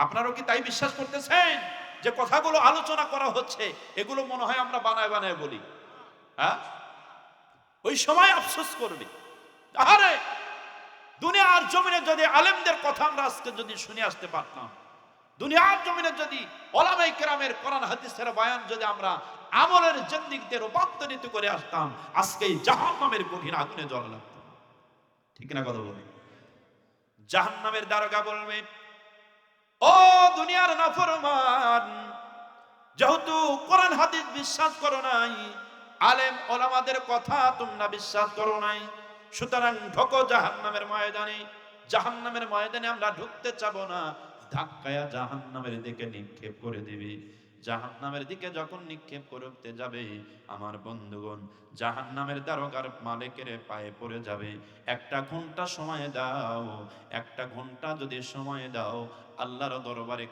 আপনারাও কি তাই বিশ্বাস করতেছেন যে কথাগুলো আলোচনা করা হচ্ছে এগুলো মনে হয় আমরা বানায় বানায় বলি? হ্যাঁ, ওই সময় আফসোস করবে, আরে দুনিয়ার জমিনে যদি আলেমদের কথা আমরা আজকে যদি শুনে আসতে পারতাম, দুনিয়ার জমিনে যদি ওলামায়ে কেরামের কোরআন হাদিসের বয়ান যদি আমরা আমলের জিন্দেগিতে রূপান্তরিত করে আসতাম, আজকে জাহান্নামের কঠিন আগুনে জ্বলা লাগতো। ঠিক না কথা বলে? জাহান্নামের দারোগা বলবে, ও দুনিয়ার নাফরমান, যেহেতু কোরআন হাদিস বিশ্বাস করো নাই, আলেম ওলামাদের কথা তোমরা বিশ্বাস করো নাই, সুতরাং ঢোকো জাহান্নামের ময়দানে। জাহান্নামের ময়দানে আমরা ঢুকতে চাবো না, ধাক্কায়া জাহান্নামের দিকে নিক্ষেপ করে দিবে। জাহান্নামের দিকে যখন নিক্ষেপ করতে যাবে, আমার বন্ধুগণ জাহান্নামের দারোগার মালিকের পায়ে পড়ে যাবে, একটা ঘন্টা সময় দাও, একটা ঘন্টা যদি সময় দাও, আল্লাহর দরবারে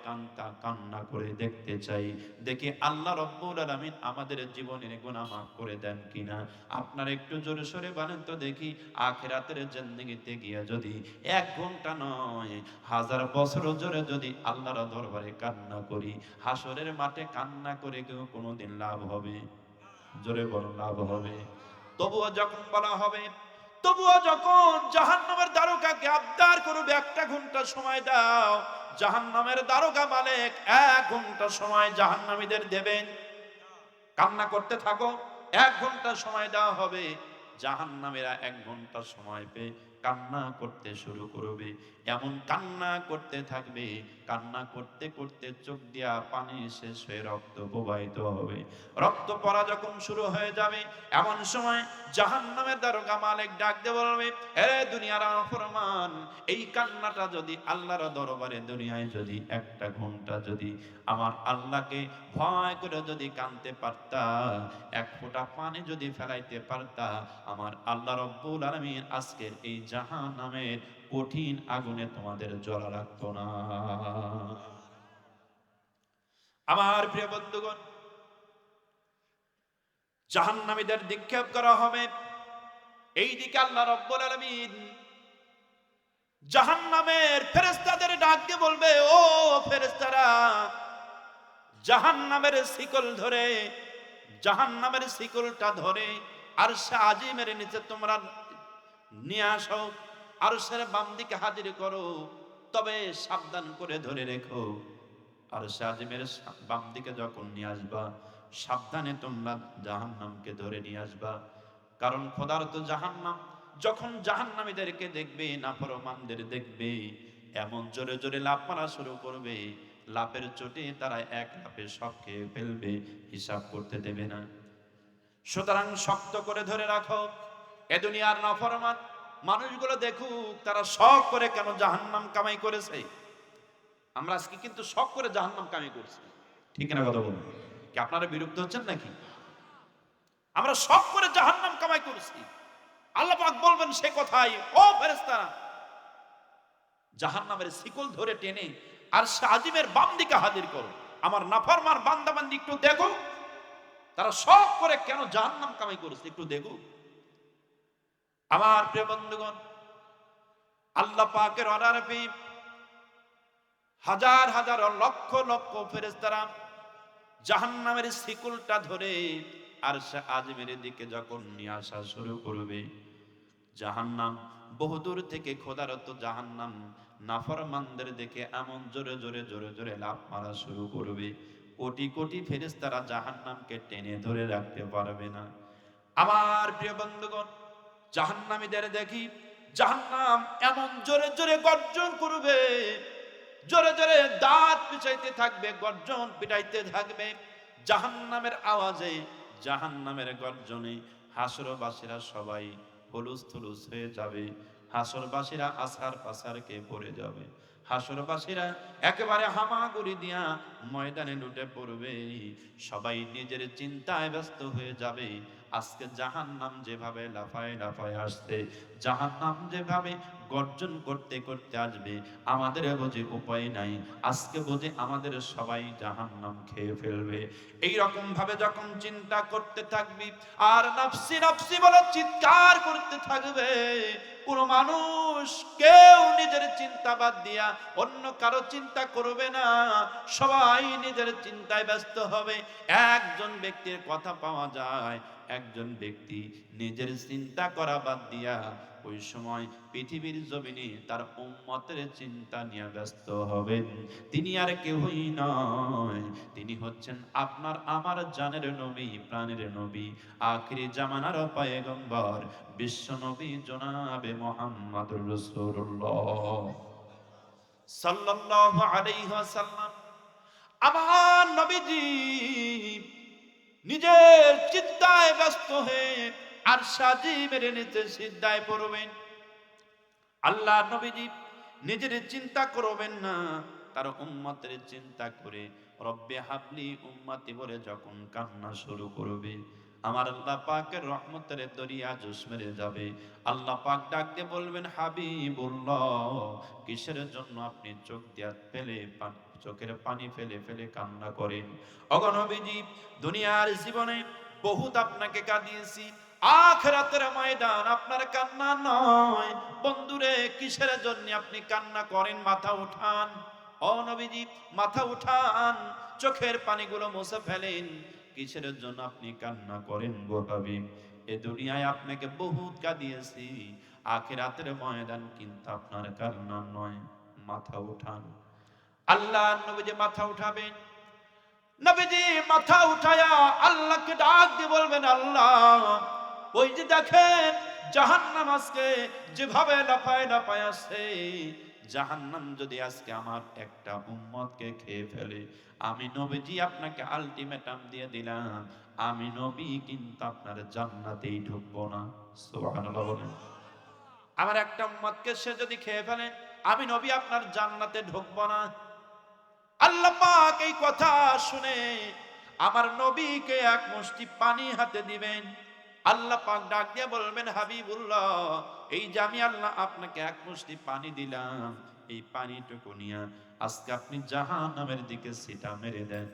কান্না করে দেখতে চাই, দেখি আল্লাহ রব্বুল আলামিন আমাদের জীবনের গুনাহ মাফ করে দেন কিনা। আপনারা একটু জোরে সোরে বলেন তো দেখি, আখিরাতের জিন্দেগিতে গিয়া যদি 1 ঘন্টা নয়, 1000 বছর জোরে যদি আল্লাহর দরবারে কান্না করি, হাসরের মাঠে কান্না করে কেউ কোনোদিন লাভ হবে? জোরে বলো, লাভ হবে? তবুও যখন বলা হবে, তবুও যখন জাহান্নামের দারোগাকে আবদার করবে 1 ঘন্টা সময় দাও, জাহান্নামের দারোগা মালিক 1 ঘন্টা সময় জাহান্নামীদের দেবেন, কান্না করতে থাকো, 1 ঘন্টা সময় দেওয়া হবে, জাহান্নামীরা 1 ঘন্টা সময় পেয়ে কান্না করতে শুরু করবে, এমন কান্না করতে থাকবে, কান্না করতে করতে চোখ দিয়া পানি শেষ হয়ে রক্ত প্রবাহিত হবে, রক্ত পড়া যখন শুরু হয়ে যাবে, এমন সময় জাহান্নামের দারোগা মালিক ডাক দিয়ে বলবে, হে দুনিয়ার নাফরমান, এই কান্নাটা যদি আল্লাহর দরবারে দুনিয়ায় যদি 1 ঘন্টা যদি আমার আল্লাহকে ভয় করে যদি কাঁদতে পারতা, 1 ফোঁটা পানি যদি ফেলাইতে পারতা, আমার আল্লাহ রব্বুল আলামিন আজকের এই জাহান্নামের কঠিন আগুনে তোমাদের জ্বলা রাখতো না। আমার প্রিয় বন্ধুগণ, জাহান্নামীদের নিক্ষেপ করা হবে, এই দিকে আল্লাহ রব্বুল আলামিন জাহান্নামের ফেরেশতাদের ডাক দিয়ে বলবে, ও ফেরেশতারা, জাহান্নামের শিকল ধরে, জাহান্নামের শিকলটা ধরে আরশে আজিমের নিচে তোমরা নিয়ে আসো, আরশের বাম দিকে হাজির করো, তবে সাবধান করে ধরে রেখো, আরশে আজিমের বাম দিকে যখন নিয়ে আসবা, সাবধানে তোমরা জাহান্নামকে ধরে নিয়ে আসবা, কারণ খোদার তো জাহান্নাম যখন জাহান্নামীদেরকে দেখবে, নাফরমানদের দেখবে, এমন জোরে জোরে লাফ মারা শুরু করবে, লাফের চোটে তারা এক লাফে সব খেয়ে ফেলবে, হিসাব করতে দেবে না। সুতরাং শক্ত করে ধরে রাখো, এ দুনিয়ার নাফরমান মানুষগুলো দেখুক তারা শখ করে কেন জাহান্নাম কামাই করেছে। আমরা আজকে কিন্তু শখ করে জাহান্নাম কামাই করছি, ঠিক না? কথা বলুন, কি আপনারা বিরক্ত হচ্ছেন নাকি? আমরা শখ করে জাহান্নাম কামাই করছি। আল্লাহ পাক বলবেন সে কথাই, ও ফেরেশতারা, জাহান্নামের শিকল ধরে টেনে আরশে আজিমের বাম দিকে হাজির করো, আমার নাফরমান বান্দাবান্দি একটু দেখো তারা শখ করে কেন জাহান্নাম কামাই করেছে, একটু দেখো। আমার প্রিয় বন্ধুগণ, আল্লাহ পাকের অর্ডারে পেয়ে হাজার হাজার লক্ষ লক্ষ ফেরেশতারা জাহান্নামের শিকলটা ধরে আরশে আজিমের দিকে যখন নিয়ে আসা শুরু করবে, জাহান্নাম বহুদূর থেকে খোদারত জাহান্নাম নাফরমানদের দেখে এমন জোরে জোরে জোরে জোরে লাফ মারা শুরু করবে, কোটি কোটি ফেরেশতারা জাহান্নামকে টেনে ধরে রাখতে পারবে না। আমার প্রিয় বন্ধুগণ, জাহান্নামীদের দেখি জাহান্নাম এমন জোরে জোরে গর্জন করবে, জোরে জোরে দাঁত পিছাইতে থাকবে, গর্জন পিটাইতে থাকবে, জাহান্নামের আওয়াজে, জাহান্নামের গর্জনে হাসরবাসীরা সবাই হুলুস থুলুস হয়ে যাবে, হাসরবাসীরা আসার পাসারকে পড়ে যাবে, হাসরবাসীরা একেবারে হামাগুড়ি দিয়া ময়দানে লুটে পড়বে, সবাই নিজের চিন্তায় ব্যস্ত হয়ে যাবে। আজকে জাহান্নাম যেভাবে লাফায় লাফায় আসছে, জাহান্নাম যেভাবে গর্জন করতে করতে আসবে, আমাদের বুঝে উপায় নাই, আজকে বুঝে আমাদের সবাই জাহান্নাম খেয়ে ফেলবে। এই রকম ভাবে যখন চিন্তা করতে থাকবি আর নাফসি নাফসি বলে চিৎকার করতে থাকবে, কোন মানুষ কেউ নিজের চিন্তা বাদ দিয়া অন্য কারো চিন্তা করবে না, সবাই নিজের চিন্তায় ব্যস্ত হবে। একজন ব্যক্তির কথা পাওয়া যায়, একজন ব্যক্তি নিজের চিন্তা করা বাদ দিয়া ওই সময় পৃথিবীর জমিনে তার উম্মতের চিন্তা নিয়ে ব্যস্ত হবেন। তিনি আর কেউই নয়, তিনি হচ্ছেন আপনার আমার জানের নবী, প্রাণের নবী, আখিরি জামানার পয়গম্বর, বিশ্ব নবী জনাবে মুহাম্মদুর রাসূলুল্লাহ সাল্লাল্লাহু আলাইহি ওয়াসাল্লাম। আমার নবীজি নিজের চিন্তায় ব্যস্ত হয়ে আরশে আজিমের নিচে সিজদায় পড়বেন। আল্লাহ নবীজি নিজের চিন্তা করবেন না, তার উম্মতের চিন্তা করে রব্বে হাবলি উম্মতি বলে যখন কান্না শুরু করবে, আমার আল্লাহ পাকের রহমতের দরিয়া জোশ মেরে যাবে। আল্লাহ পাক ডাকতে বলবেন, হাবিবুল্লাহ, কিসের জন্য আপনি চোখ দিয়ে ফেলে চোখের পানি ফেলে ফেলে কান্না করেন? ওগো নবীজি, দুনিয়ার জীবনে বহুত আপনাকে কাঁদিয়েছি, আখিরাতের ময়দান আপনার কান্না নয়। বন্ধুরে, কিসের জন্য আপনি কান্না করেন? মাথা উঠান ও নবীজি, মাথা উঠান, চোখের পানিগুলো মুছে ফেলেন। কিসের জন্য আপনি কান্না করেন গো হাবিব? এ দুনিয়ায় আপনাকে বহুত কাঁদিয়েছি, আখিরাতের ময়দান কিন্তু আপনার কান্না নয়। মাথা উঠান। আল্লাহ নবীজি মাথা উঠাবেন। নবীজি মাথা উঠায়া আল্লাহকে ডাক দিয়ে বলবেন, আল্লাহ, ওই যে দেখেন জাহান্নাম আজকে যেভাবে লাফায় লাফায় আসছে, জাহান্নাম যদি আজকে আমার একটা উম্মতকে খেয়ে ফেলে, আমি নবীজি আপনাকে আলটিমেটাম দিয়ে দিলাম, আমি নবী কিন্তু আপনার জান্নাতেই ঢুকবো না। সুবহানাল্লাহ বলেন। আমার একটা উম্মতকে সে যদি খেয়ে ফেলে, আমি নবী আপনার জান্নাতে ঢুকবো না। আল্লাহ পাক এই কথা শুনে আমার নবীকে এক মুষ্টি পানি হাতে দিবেন। আল্লাহ পাক ডাক দিয়ে বলবেন, হাবিবুল্লাহ, এই যে আমি আল্লাহ আপনাকে এক মুষ্টি পানি দিলাম, এই পানিটুকু নিয়ে আজকে আপনি জাহান্নামের দিকে ছিটা মেরে দেন।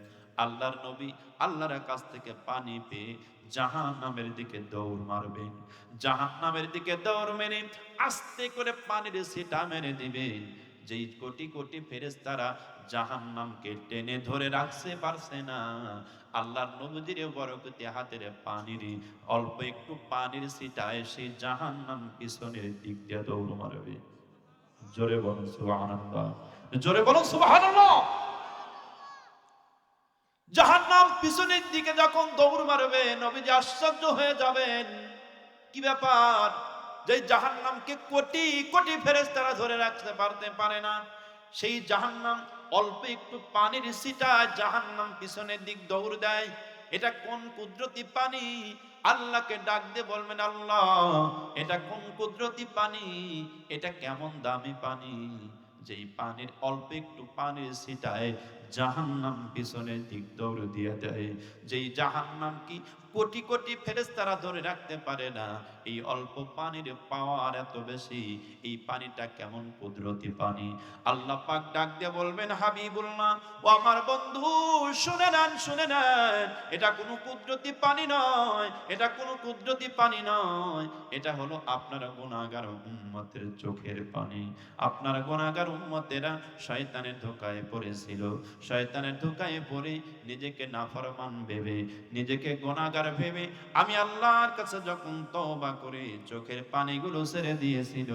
আল্লাহর নবী আল্লাহর কাছ থেকে পানি পেয়ে জাহান্নামের দিকে দৌড় মারবেন। জাহান্নামের দিকে দৌড় মেরে আস্তে করে পানির ছিটা মেরে দিবেন। যেই কোটি কোটি ফেরেশতারা জাহান্নামকে টেনে ধরে রাখতে পারছে না, আল্লাহর নবীর বরকতে হাতের পানির অল্প একটু পানির ছিটায় সেই জাহান্নাম পিছনের দিক দিয়ে দৌড় মারবে। জোরে বলুন সুবহানাল্লাহ, জোরে বলুন সুবহানাল্লাহ। জাহান্নাম পিছনের দিকে যখন দৌড় মারবে, নবীজি আশ্চর্য হয়ে যাবেন, কি ব্যাপার? যে জাহান্নামকে কোটি কোটি ফেরেশতারা ধরে রাখতে পারে না, সেই জাহান্নাম অল্প একটু পানির ছিটা জাহান্নাম পিছনের দিক দৌড় দেয়। এটা কোন কুদরতি পানি? আল্লাহকে ডাক দিয়ে বলবেন, আল্লাহ, এটা কোন কুদরতি পানি? এটা কেমন দামি পানি, যেই পানির অল্প একটু পানির ছিটায় জাহান্নাম পিছনের দিক দৌড় দিয়ে দেয়। যেই জাহান্নাম কি কোটি কোটি ফেরেশতারা ধরে রাখতে পারে না, এই অল্প পানির পাওয়ার এত বেশি, এই পানিটা কেমন কুদরতি পানি? আল্লাহ পাক ডাক দিয়ে বলবেন, হাবিবুল্লাহ, ও আমার বন্ধু, শুনে নেন, শুনে নেন, এটা কোনো কুদরতি পানি নয়, এটা কোনো কুদরতি পানি নয়, এটা হলো আপনার গুনাহগার উম্মতের চোখের পানি। আপনার গুনাহগার উম্মতেরা শয়তানের ধোঁকায় পড়েছিল, শয়তানের ধোঁকায় পড়ে নিজেকে নাফরমান ভেবে, নিজেকে গুনাহগার ভেবে আমি আল্লাহর কাছে যখন তওবা করে চোখের পানিগুলো ছেড়ে দিয়েছিল,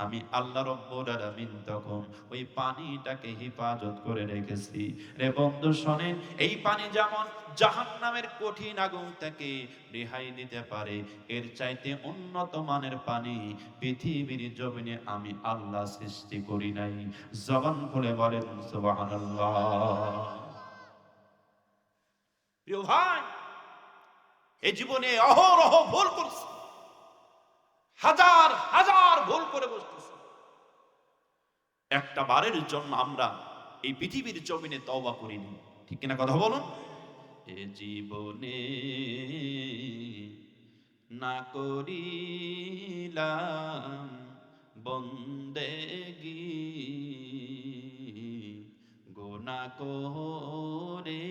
আমি আল্লাহ রব্বুল আলামিন তখন ওই পানিটাকে হেফাজত করে রেখেছি। রে বন্ধু শোনেন, এই পানি যেমন জাহান্নামের কঠিন আগুন থেকে রেহাই দিতে পারে, এর চাইতে উন্নত মানের পানি পৃথিবীর জমিনে আমি আল্লাহ সৃষ্টি করি নাই। জবান খুলে বলেন সুবহানাল্লাহ। প্রিয় ভাই, এই জীবনে অহরহ ভুল করছি, হাজার হাজার ভুল করে বসতেছি, একটা বারের জন্য আমরা এই পৃথিবীর জমিনে তওবা করিনি। ঠিক কিনা কথা বলুন? এ জীবনে না করিলাম বন্দেগি, গুনাহ করে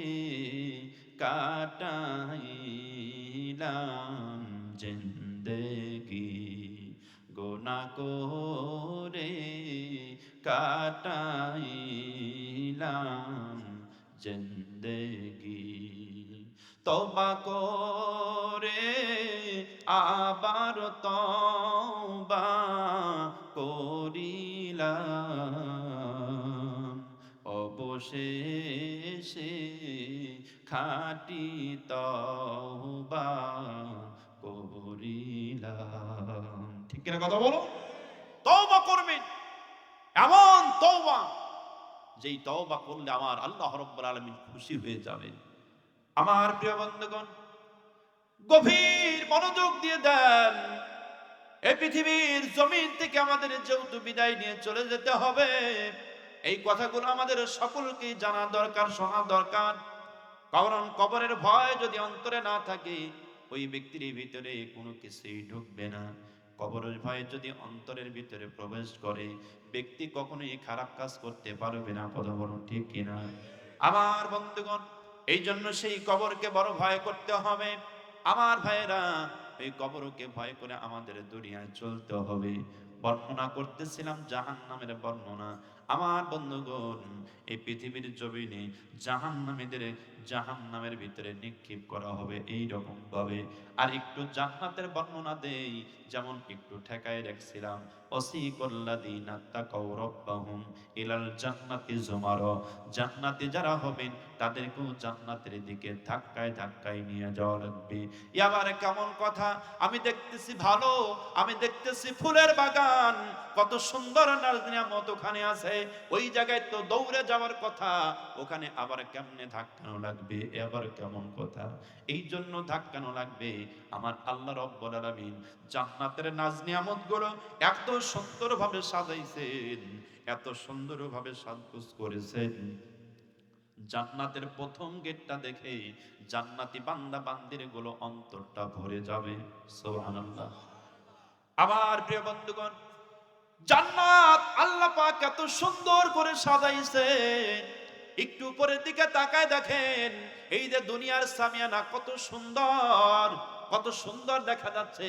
কাটাইলাম জিন্দেগি, গুনাহ করে কাটাইলাম জিন্দেগি। তওবা করে আবার তওবা করিলাম, অবশেষে খাঁটি তওবা করিলাম। ঠিক কিনা কথা বলো? তওবা করবেন, এমন তওবা যেই তওবা করলে আমার আল্লাহ রাব্বুল আলামিন খুশি হয়ে যাবেন। আমার প্রিয় বন্ধুগণ, গভীর মনোযোগ দিয়ে দেন। এই পৃথিবীর জমিন থেকে আমাদের যেহেতু বিদায় নিয়ে চলে যেতে হবে, এই কথাগুলো আমাদের সকলকে জানা দরকার, শোনা দরকার। কারণ কবরের ভয় যদি অন্তরে না থাকে, ওই ব্যক্তির ভিতরে কোনো কিছুই ঢুকবে না। কবরের ভয় যদি অন্তরের ভিতরে প্রবেশ করে, ব্যক্তি কখনোই খারাপ কাজ করতে পারবে না। কথা বলুন ঠিক কিনা? আমার বন্ধুগণ, এই জন্য সেই কবরকে বড় ভয় করতে হবে। আমার ভাইয়েরা, এই কবরকে ভয় করে আমাদের দুনিয়ায় চলতে হবে। বর্ণনা করতেছিলাম জাহান্নামের বর্ণনা। আমার বন্ধুগণ, এই পৃথিবীর জমিনে জাহান্নামের ভিতরে নিক্ষেপ করা হবে এই রকম ভাবে। আর একটু জান্নাতের বর্ণনা দেই, যেমন একটু ঠেকায় রাখছিলাম। ওয়াসিকাল্লাযীনা তাকাউ রাব্বাহুম ইলাল জান্নাতি যুমারা, জান্নাতে যারা হবেন তাদেরকেও জান্নাতের দিকে ধাক্কায় ধাক্কায় নিয়ে যাওয়া লাগবে। এবার কেমন কথা, আমি দেখতেছি ভালো, আমি দেখতেছি ফুলের বাগান, কত সুন্দর নাজনিয়ামত ওখানে আছে, ওই জায়গায় তো দৌড়ে যাওয়ার কথা, ওখানে আবার কেমনে ধাক্কানো লাগবে, এবার কেমন কথা। এই জন্য ধাক্কানো লাগবে। আমার আল্লাহ রাব্বুল আলামিন জান্নাতের নাজনিয়ামত গুলো এত সুন্দরভাবে সাজাইছেন, এত সুন্দরভাবে সাজগোজ করেছেন। জান্নাতের প্রথম গেটটা দেখে জান্নাতি বান্দা বান্দির গুলো অন্তরটা ভরে যাবে। সুবহানাল্লাহ। আমার প্রিয় বন্ধুগণ, জান্নাত আল্লাহ পাক এত সুন্দর করে সাজাইছে, একটু উপরের দিকে তাকায় দেখেন, এই যে দুনিয়ার সামিয়ানা কত সুন্দর, কত সুন্দর দেখা যাচ্ছে।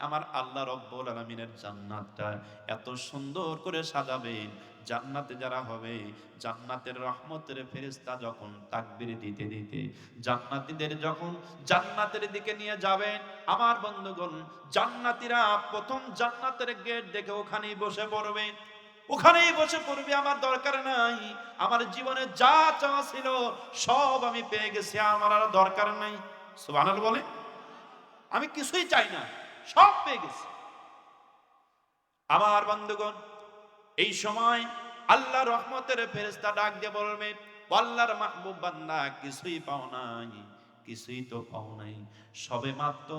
আমার আল্লাহ রাব্বুল আলামিনের জান্নাতটা এত সুন্দর করে সাজাবেন। জান্নাতে যারা হবে, জান্নাতের রহমতের ফেরেশতা যখন তাকবীর দিতে দিতে জান্নাতীদের যখন জান্নাতের দিকে নিয়ে যাবেন, আমার বন্ধুগণ, জান্নাতীরা প্রথম জান্নাতের গেট দেখে ওখানেই বসে পড়বে, ওখানেই বসে পড়বে। আমার দরকার নাই, আমার জীবনে যা চাওয়া ছিল সব আমি পেয়ে গেছি, আমার আর দরকার নাই। সুবহানাল্লাহ বলে, আমি কিছুই চাই না, সব পেয়ে গেছি। আমার বন্ধুগণ, এই সময় আল্লাহ রহমতের ফেরেশতা ডাক দিয়ে বলবে, আল্লাহর মাহবুব বান্দা, কিছুই পাও নাই, কিছুই তো পাও নাই, সবে মাত্র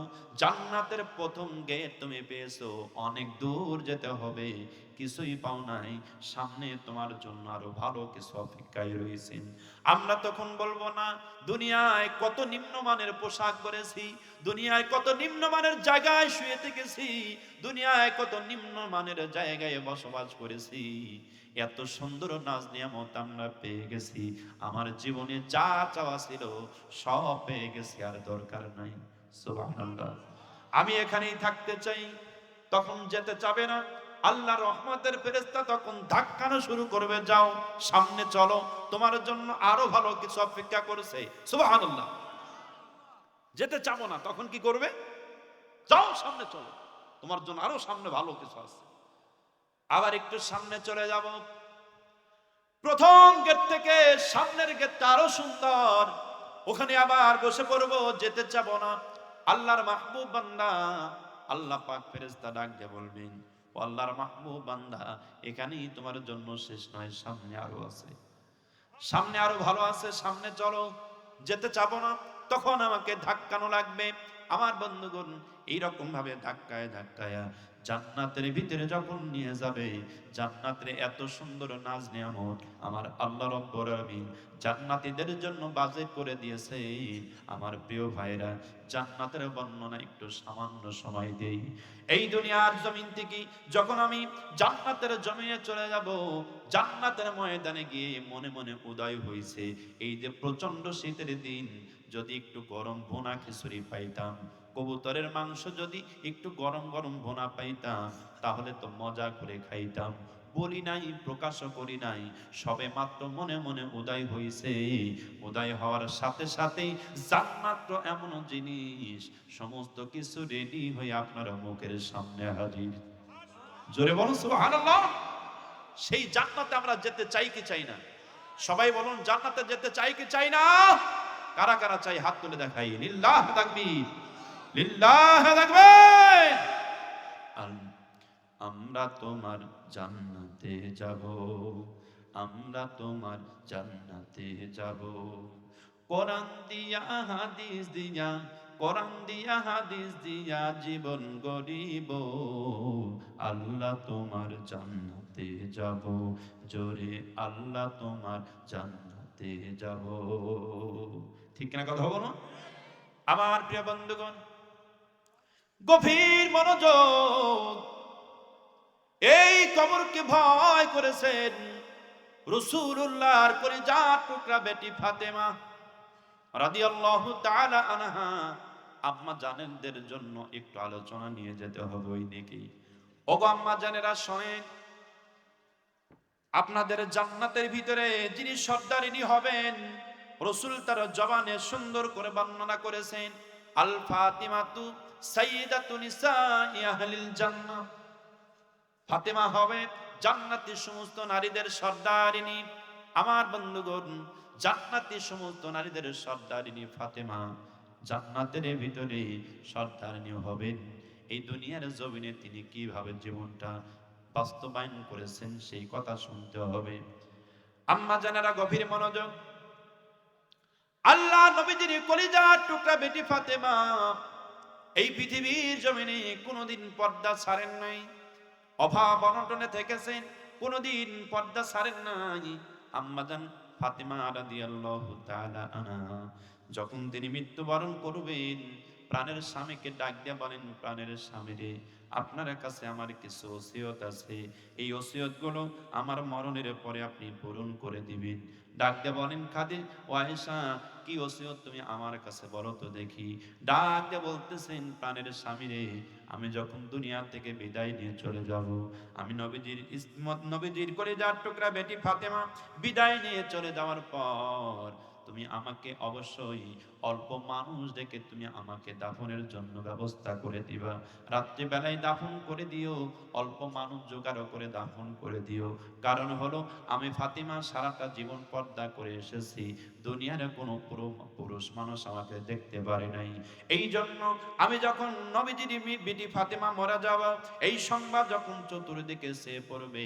জান্নাতের প্রথম গেট তুমি পেয়েছো, অনেক দূর যেতে হবে, কিছুই পাও নাই, সামনে তোমার জন্য আরো ভালো কিছু অপেক্ষায় রয়েছে। আমরা তখন বলবো না, দুনিয়ায় কত নিম্নমানের পোশাক পরেছি, দুনিয়ায় কত নিম্নমানের জায়গায় শুয়ে থেকেছি, দুনিয়ায় কত নিম্নমানের জায়গায় বসবাস করেছি, এত সুন্দর নাজ নিয়ামত আমরা পেয়ে গেছি, আমার জীবনে যা চাওয়া ছিল সব পেয়ে গেছি, আর দরকার নাই। সুবহানাল্লাহ। আমি এখানেই থাকতে চাই, তখন যেতে চাবে না। আল্লাহ রহমতের ফেরেশতা তখন ধাক্কানো শুরু করবে, যাও সামনে চলো, তোমার জন্য আরো ভালো কিছু অপেক্ষা করেছে। সুবহানাল্লাহ। যেতে চাবো না, তখন কি করবে? যাও সামনে চলো, তোমার জন্য আরো সামনে ভালো কিছু আছে। আবার একটু সামনে চলে যাব, প্রথম গেট থেকে সামনের গেটটা আরো সুন্দর, ওখানে আবার বসে পড়বো, যেতে চাবো না। আল্লাহর মাহবুব বান্দা, আল্লাহ পাক ফেরেশতা ডাক দিয়ে বলবেন, ও আল্লাহর মাহবুব বান্দা, এখানেই তোমার জন্য শেষ নয়, সামনে আরো আছে, সামনে আরো ভালো আছে, সামনে চলো, যেতে চাবো না। তখন আমাকে ধাক্কানো লাগবে। আমার বন্ধুগণ, এইরকম ভাবে ধাক্কায় ধাক্কায় জান্নাতের ভিতরে যখন নিয়ে যাবে, জান্নাতের এত সুন্দর নাজ নিয়ামত আমার আল্লাহ রাব্বুল আলামিন জান্নাতীদের জন্য বাজেট করে দিয়েছে। আমার প্রিয় ভাইরা, জান্নাতের বর্ণনা একটু সামান্য সময় দেই। এই দুনিয়ার জমিন থেকে যখন আমি জান্নাতের জমিনে চলে যাব, জান্নাতের ময়দানে গিয়ে মনে মনে উদয় হইছে, এই যে প্রচন্ড শীতের দিন, যদি একটু গরম ভুনা খিচুড়ি পাইতাম, কবুতরের মাংস যদি একটু গরম গরম ভুনা পাইতাম, তাহলে তো মজা করে খাইতাম। বলি নাই, প্রকাশও করি নাই, সবে মাত্র মনে মনে উদয় হইছে। উদয় হওয়ার সাথে সাথেই জান্নাত এমন জিনিস, সমস্ত কিছু রেডি হয়ে আপনার মুখের সামনে হাজির। জোরে বলুন সুবহানাল্লাহ। সেই জান্নাতে আমরা যেতে চাই কি চাই না? সবাই বলুন, জান্নাতে যেতে চাই কি চাই না? কারা কারা চাই হাত তুলে দেখাই। লিল্লাহ তাকবীর, লিল্লাহ তাকবীর। আমরা তোমার জান্নাতে যাব, আমরা তোমার জান্নাতে যাব। কোরআন দিয়া হাদিস দিয়া, কোরআন দিয়া হাদিস দিয়া জীবন গড়িব, আল্লাহ তোমার জান্নাতে জান্নাতে যাব, জোরে আল্লাহ তোমার জান্নাতে যাব। ঠিক কিনা কথা বলো না? আমার প্রিয় বন্ধুগণ, গভীর মনোযোগ, এই কবরকে ভয় করেছেন রাসূলুল্লাহর কলিজার টুকরা বেটি ফাতেমা রাদিয়াল্লাহু তাআলা আনহা। আম্মা জানেনদের জন্য একটু আলোচনা নিয়ে যেতে হবে ওই দিকেই। ওগো আম্মা জানেরা শোনেন, আপনাদের জান্নাতের ভিতরে যিনি সর্দারিনী হবেন, রাসূল তার জবানে সুন্দর করে বর্ণনা করেছেন, আল ফাতিমাতু সাইয়্যিদাতু নিসাই আহলিল জান্নাহ। ফাতেমা হবে জান্নাতি সমস্ত নারীদের সর্দারিনী। আমার বন্ধুগণ, জান্নাতি সমস্ত নারীদের সর্দারিনী ফাতেমা জান্নাতের ভিতরে সর্দারিনী হবেন। এই দুনিয়ার জমিনে তিনি কিভাবে জীবনটা বাস্তবায়ন করেছেন সেই কথা শুনতে হবে। আম্মা জানেরা গভীর মনোযোগ, আল্লাহ নবীজির কলিজার টুকরা বেটি ফাতেমা এই পৃথিবীর জমিনে কোনোদিন পর্দা ছাড়েন নাই, অভাব অনটনে থেকেছেন, কোনোদিন পর্দা ছাড়েন নাই। আম্মাজান ফাতেমা রাদিয়াল্লাহু তাআলা আনহা যখন তিনি মৃত্যুবরণ করবেন, প্রাণের স্বামীকে ডাক দিয়ে বলেন, প্রাণের স্বামী রে, আপনার কাছে আমার কিছু ওসিয়ত আছে, এই ওসিয়তগুলো আমার মরণের পরে আপনি পূরণ করে দিবেন। ডাক দিয়ে বলেন, খাদিজা ও আয়েশা, কি ওসিয়ত তুমি আমার কাছে বলো তো দেখি। ডাক দিয়ে বলতেছেন, প্রাণের স্বামী রে, আমি যখন দুনিয়া থেকে বিদায় নিয়ে চলে যাব, আমি নবীজির ইসমত নবীজির কলিজার টুকরা বেটি ফাতেমা বিদায় নিয়ে চলে যাওয়ার পর তুমি আমাকে অবশ্যই অল্প মানুষ দেখে তুমি আমাকে দাফনের জন্য ব্যবস্থা করে দিবা। রাত্রি বেলায় দাফন করে দিও, অল্প মানুষ জোগাড় করে দাফন করে দিও। কারণ হলো আমি ফাতিমা সারাটা জীবন পর্দা করে এসেছি, দুনিয়ার কোনো পুরুষ মানুষ আমাকে দেখতে পারে নাই। এই জন্য আমি যখন নবীজির বিটি ফাতেমা মারা যাওয়া এই সংবাদ যখন চতুর্দিকে ছেয়ে পড়বে,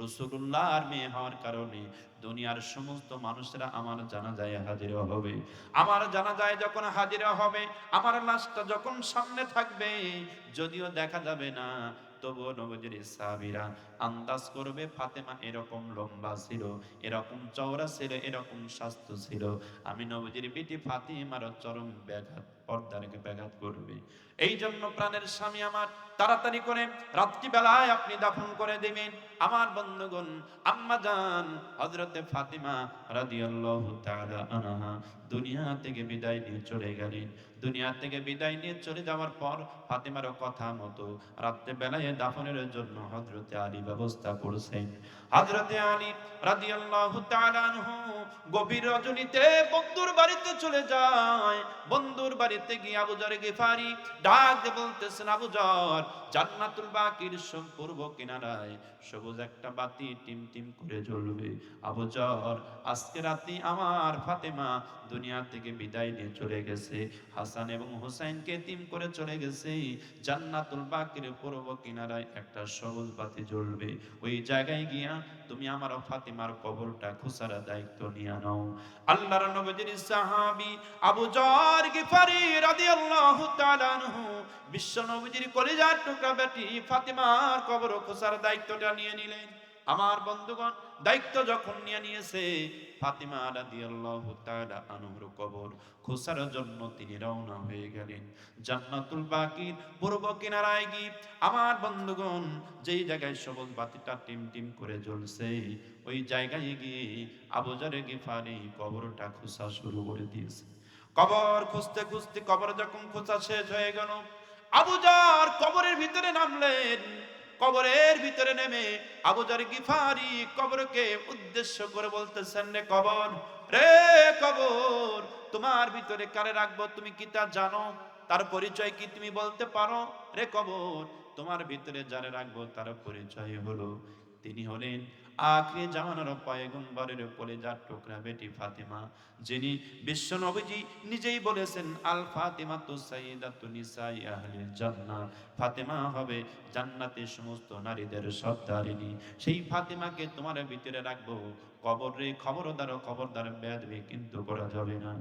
রাসূলুল্লাহর মেয়ে হওয়ার কারণে দুনিয়ার সমস্ত মানুষরা আমার জানাজায় হাজির হবে। আমার জানাজায় যখন হাজির হবে, আমার লাশটা যখন সামনে থাকবে, যদিও দেখা যাবে না, তবুও নবীজির সাহাবীরা আন্দাজ করবে ফাতেমা এরকম লম্বা ছিল, এরকম চওড়া ছিল, এরকম স্বাস্থ্য ছিল। আমি নবীজির বিটি ফাতিমার চরম ব্যাঘাত, পর্দাকে ব্যাঘাত করবে। এই জন্য প্রাণের স্বামী আমার, তাড়াতাড়ি করে রাত্রিবেলায় আপনি দাফন করে দিবেন। আমার বন্ধুগণ, আম্মা জান হযরতে ফাতিমা রাদিয়াল্লাহু তাআলা আনহা দুনিয়া থেকে বিদায় নিয়ে চলে গেলেন। দুনিয়া থেকে বিদায় নিয়ে চলে যাওয়ার পর ফাতিমার কথা মতো রাত্রে বেলায় দাফনের জন্য হযরতে আলী ব্যবস্থা করেছেন। হযরতে আলী রাদিয়াল্লাহু তাআলা আনহু গভীর রজনীতে বন্ধুর বাড়িতে চলে যায়। বন্ধুর বাড়িতে গিয়ে আবু যর গিফারি ডাক দিয়ে বলতেছেন, আবু যর, জান্নাতুল বাকির পূর্ব কিনারায় সবুজ একটা বাতি টিম টিম করে জ্বলবে। আবু যর, আজকে রাতে আমার ফাতেমা দুনিয়া থেকে বিদায় নিয়ে চলে গেছে, হাসান এবং হুসাইনকে এতিম করে চলে গেছে। জান্নাতুল বাকির পূর্ব কিনারায় একটা সবুজ বাতি জ্বলবে, ওই জায়গায় গিয়া তুমি আমার ফাতিমার কবরটা খোঁচার দায়িত্ব নিয়ে নাও। আল্লাহর নবীর সাহাবী আবু যর গিফারি রাদিয়াল্লাহু তাআলা আনহু বিশ্ব নবীর কলিজার টুকরা বেটি ফাতিমার কবর খোঁচার দায়িত্বটা নিয়ে নিলেন। আমার বন্ধুগণ, দায়িত্ব যখন নিয়ে নিয়েছে, ফাতিমা রাদিয়াল্লাহু তাআলা আনহুর কবর খোঁচার জন্য তিনি রওনা হয়ে গেলেন জান্নাতুল বাকির পূর্ব কিনারায় গিয়ে। আমার বন্ধুগণ, যেই জায়গায় সবুজ বাতিটা টিম টিম করে জ্বলছে, ওই জায়গায় গিয়ে আবু যর গিফারি কবরটা খোঁচা শুরু করে দিয়েছে। কবর খুঁজতে খুঁজতে কবর যখন খোঁচা শেষ হয়ে গেল, আবু যর কবরের ভিতরে নামলেন। কবরের ভিতরে নেমে আবু যর গিফারি কবরকে উদ্দেশ্য করে বলতেছেন, রে কবর, রে কবর, তোমার ভিতরে কারে রাখবো তুমি কি তা জানো? তার পরিচয় কি তুমি বলতে পারো? রে কবর, তোমার ভিতরে যারে রাখবো তার পরিচয় হলো, তিনি হলেন আখিরি জামানার পয়গম্বরের কলিজার টুকরা বেটি ফাতিমা, যিনি বিশ্ব নবীজি নিজেই বলেছেন, আল ফাতিমাতু সাইয়্যিদাতু নিসাই আহলিল জান্নাহ। ফাতিমা হবে জান্নাতের সমস্ত নারীদের সর্দারিনী। সেই ফাতিমাকে তোমার ভিতরে রাখবো। কবরে খবরদার, খবরদার বেয়াদবি কিন্তু করা যাবে না।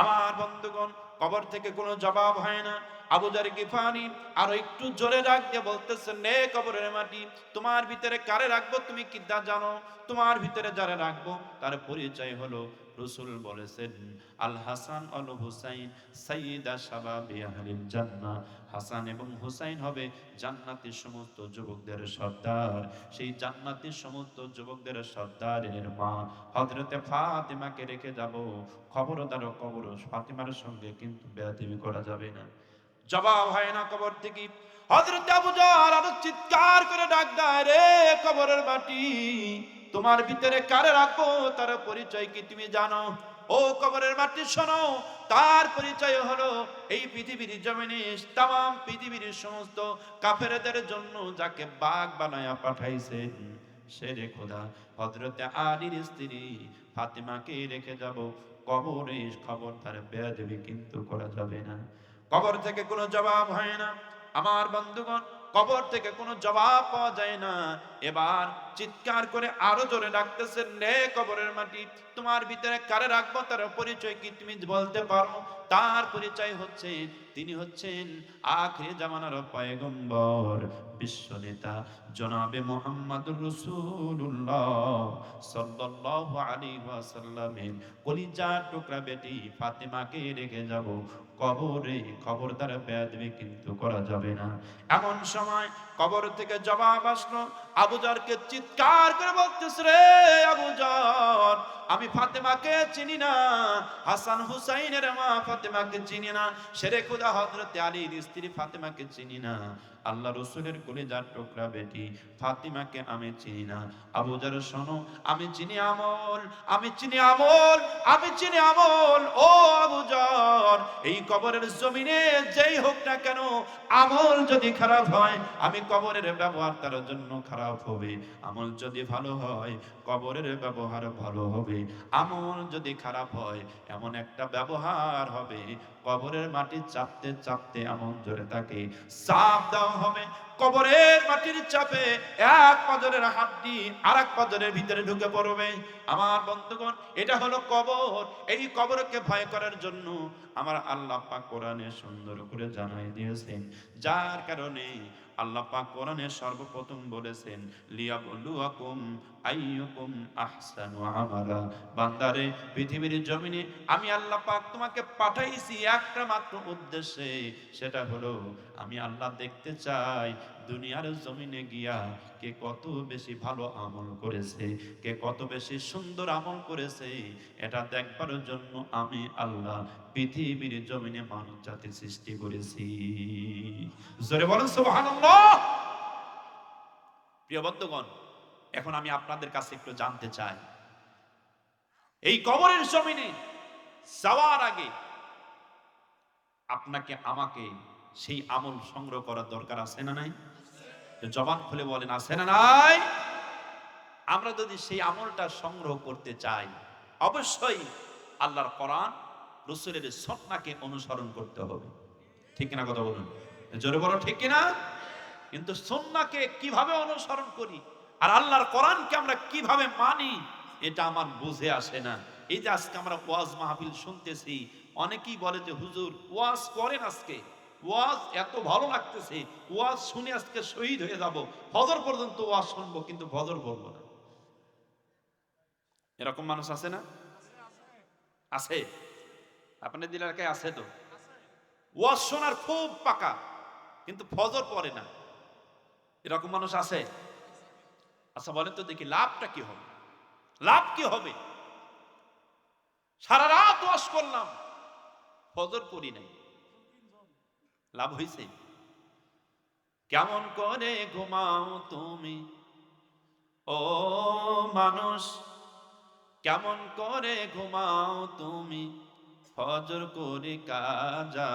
আমার বন্ধুগণ, কবর থেকে কোনো জবাব হয় না। আবু যার গিফারি আরো একটু জোরে ডাক দিয়ে বলতেছেন, নে কবরের মাটি, তোমার ভিতরে কারে রাখবো তুমি কি তা জানো? তোমার ভিতরে যারা রাখবো তার পরিচয় হলো, রাসূল বলেছেন, আল হাসান আল হুসাইন সাইয়্যিদা শাবাবি আহলিল জান্নাহ। হাসান এবং হুসাইন হবে জান্নাতের সমস্ত যুবকদের সর্দার। সেই জান্নাতের সমস্ত যুবকদের সর্দারের মা হযরতে ফাতেমাকে রেখে যাব। খবরদার কবর ফাতেমার সঙ্গে কিন্তু বেয়াদবি করা যাবে না। জবাব হয় না কবর থেকে। হযরত আবু জাহল আরো চিৎকার করে ডাক দেয়, রে কবরের মাটি, তোমার ভিতরে কারে রাখবো তার পরিচয় কি তুমি জানো? ও কবরের মাটি শোনো, তার পরিচয় হলো এই পৃথিবীর জমিনে তামাম পৃথিবীর সমস্ত কাফেরদের জন্য যাকে বাঘ বানায়া পাঠাইছেন সে রে খোদা হযরতে আলীর স্ত্রী ফাতেমাকে রেখে যাব কবরে। খবরদার বেয়াদবি কিন্তু করা যাবে না। কবর থেকে কোনো জবাব হয় না। আমার বন্ধুগণ, কবর থেকে কোনো জবাব পাওয়া যায় না। এবার চিৎকার করে আরো জোরে ডাকতেছেন, রে কবরের মাটি, তোমার ভিতরে কারে রাখবো তার পরিচয় কি তুমি বলতে পারো? তার পরিচয় হচ্ছে, তিনি হচ্ছেন আখির জামানার পয়গম্বর, বিশ্ব নেতা জনাবে মুহাম্মদুর রাসূলুল্লাহ সাল্লাল্লাহু আলাইহি ওয়াসাল্লামের কলিজার টুকরা বেটি ফাতেমাকে রেখে যাব কবরে। খবরদার বেয়াদবি কিন্তু করা যাবে না। এমন সময় কবর থেকে জবাব আসলো। আবু জারকে চিৎকার করে বলতেছে, রে আবু জার, আমি ফাতেমাকে চিনি না, হাসান হুসাইনের মা ফাতেমাকে চিনি না, শেরে খুদা হযরতে আলীর স্ত্রী ফাতেমাকে চিনি না, আল্লাহ রসুলের কলিজার টুকরা বেটি ফাতিমাকে আমি চিনি না। আবু জার শোনো, আমি চিনি আমল, আমি চিনি আমল, আমি চিনি আমল। ও আবু জার, এই কবরের জমিনে যেই হোক না কেন, আমল যদি খারাপ হয় আমি কবরের ব্যবহার তার জন্য খারাপ হবে, আমল যদি ভালো হয় কবরের ব্যবহার ভালো হবে, আমল যদি খারাপ হয় এমন একটা ব্যবহার হবে কবরের মাটি চাপতে চাপতে এমন জোরে তাকে চাপ দেওয়া হবে, কবরের মাটির চাপে এক পাজরের হাড্ডি আরেক পাজরের ভিতরে ঢুকে পড়বে। আমার বন্ধুগণ, এটা হলো কবর। এই কবরকে ভয় করার জন্য আমার আল্লাহ পাক কোরআনে সুন্দর করে জানাই দিয়েছেন, যার কারণে আল্লাহ পাক কোরআনে সর্বপ্রথম বলেছেন, লিয়াবলুয়াকুম আইয়ুকুম আহসানু আমালা। বান্দারে, পৃথিবীর জমিনে আমি আল্লাহ পাক তোমাকে পাঠাইছি একটা মাত্র উদ্দেশ্যে, সেটা হলো আমি আল্লাহ দেখতে চাই দুনিয়ার জমিনে গিয়া কে কত বেশি ভালো আমল করেছে, কে কত বেশি সুন্দর আমল করেছে, এটা দেখবার জন্য আমি আল্লাহ পৃথিবীর জমিনে মানব জাতি সৃষ্টি করেছি। জোরে বলেন সুবহানাল্লাহ। প্রিয় বন্ধুগণ, এখন আমি আপনাদের কাছে একটু জানতে চাই, এই কবরের জমিনে যাওয়ার আগে আপনাকে আমাকে সেই আমল সংগ্রহ করার দরকার আছে না নাই? জবান খুলে বলেন, আছে না নাই? আমরা যদি সেই আমলটা সংগ্রহ করতে চাই, অবশ্যই আল্লাহর কোরআন, রাসূলের সুন্নাহকে অনুসরণ করতে হবে। ঠিক কিনা কথা বলুন, জোরে বলো ঠিক কিনা? কিন্তু সুন্নাহকে কিভাবে অনুসরণ করি আর আল্লাহর কোরআনকে আমরা কিভাবে মানি, এটা আমার বুঝে আসে না। এই যে আজকে আমরা ওয়াজ মাহফিল শুনতেছি, অনেকেই বলে যে হুজুর ওয়াজ করেন, আজকে ওয়াজ এত ভালো লাগতেছে, ওয়াজ শুনে আজকে শহীদ হয়ে যাব, ফজর পর্যন্ত ওয়াজ শুনবো কিন্তু ফজর পড়বো না। এরকম মানুষ আছে না? আছে। আপনাদের এলাকায় আছে তো? ওয়াজ শোনার খুব পাকা কিন্তু ফজর পড়ে না, এরকম মানুষ আছে? আচ্ছা বলেন তো দেখি, লাভটা কি হবে? লাভ কি হবে? সারা রাত ওয়াজ করলাম, ফজর পড়ি নাই, লাভ হইছে? কেমন করে ঘুমাও তুমি ও মানুষ, কেমন করে ঘুমাও তুমি ফজর করে কাজা,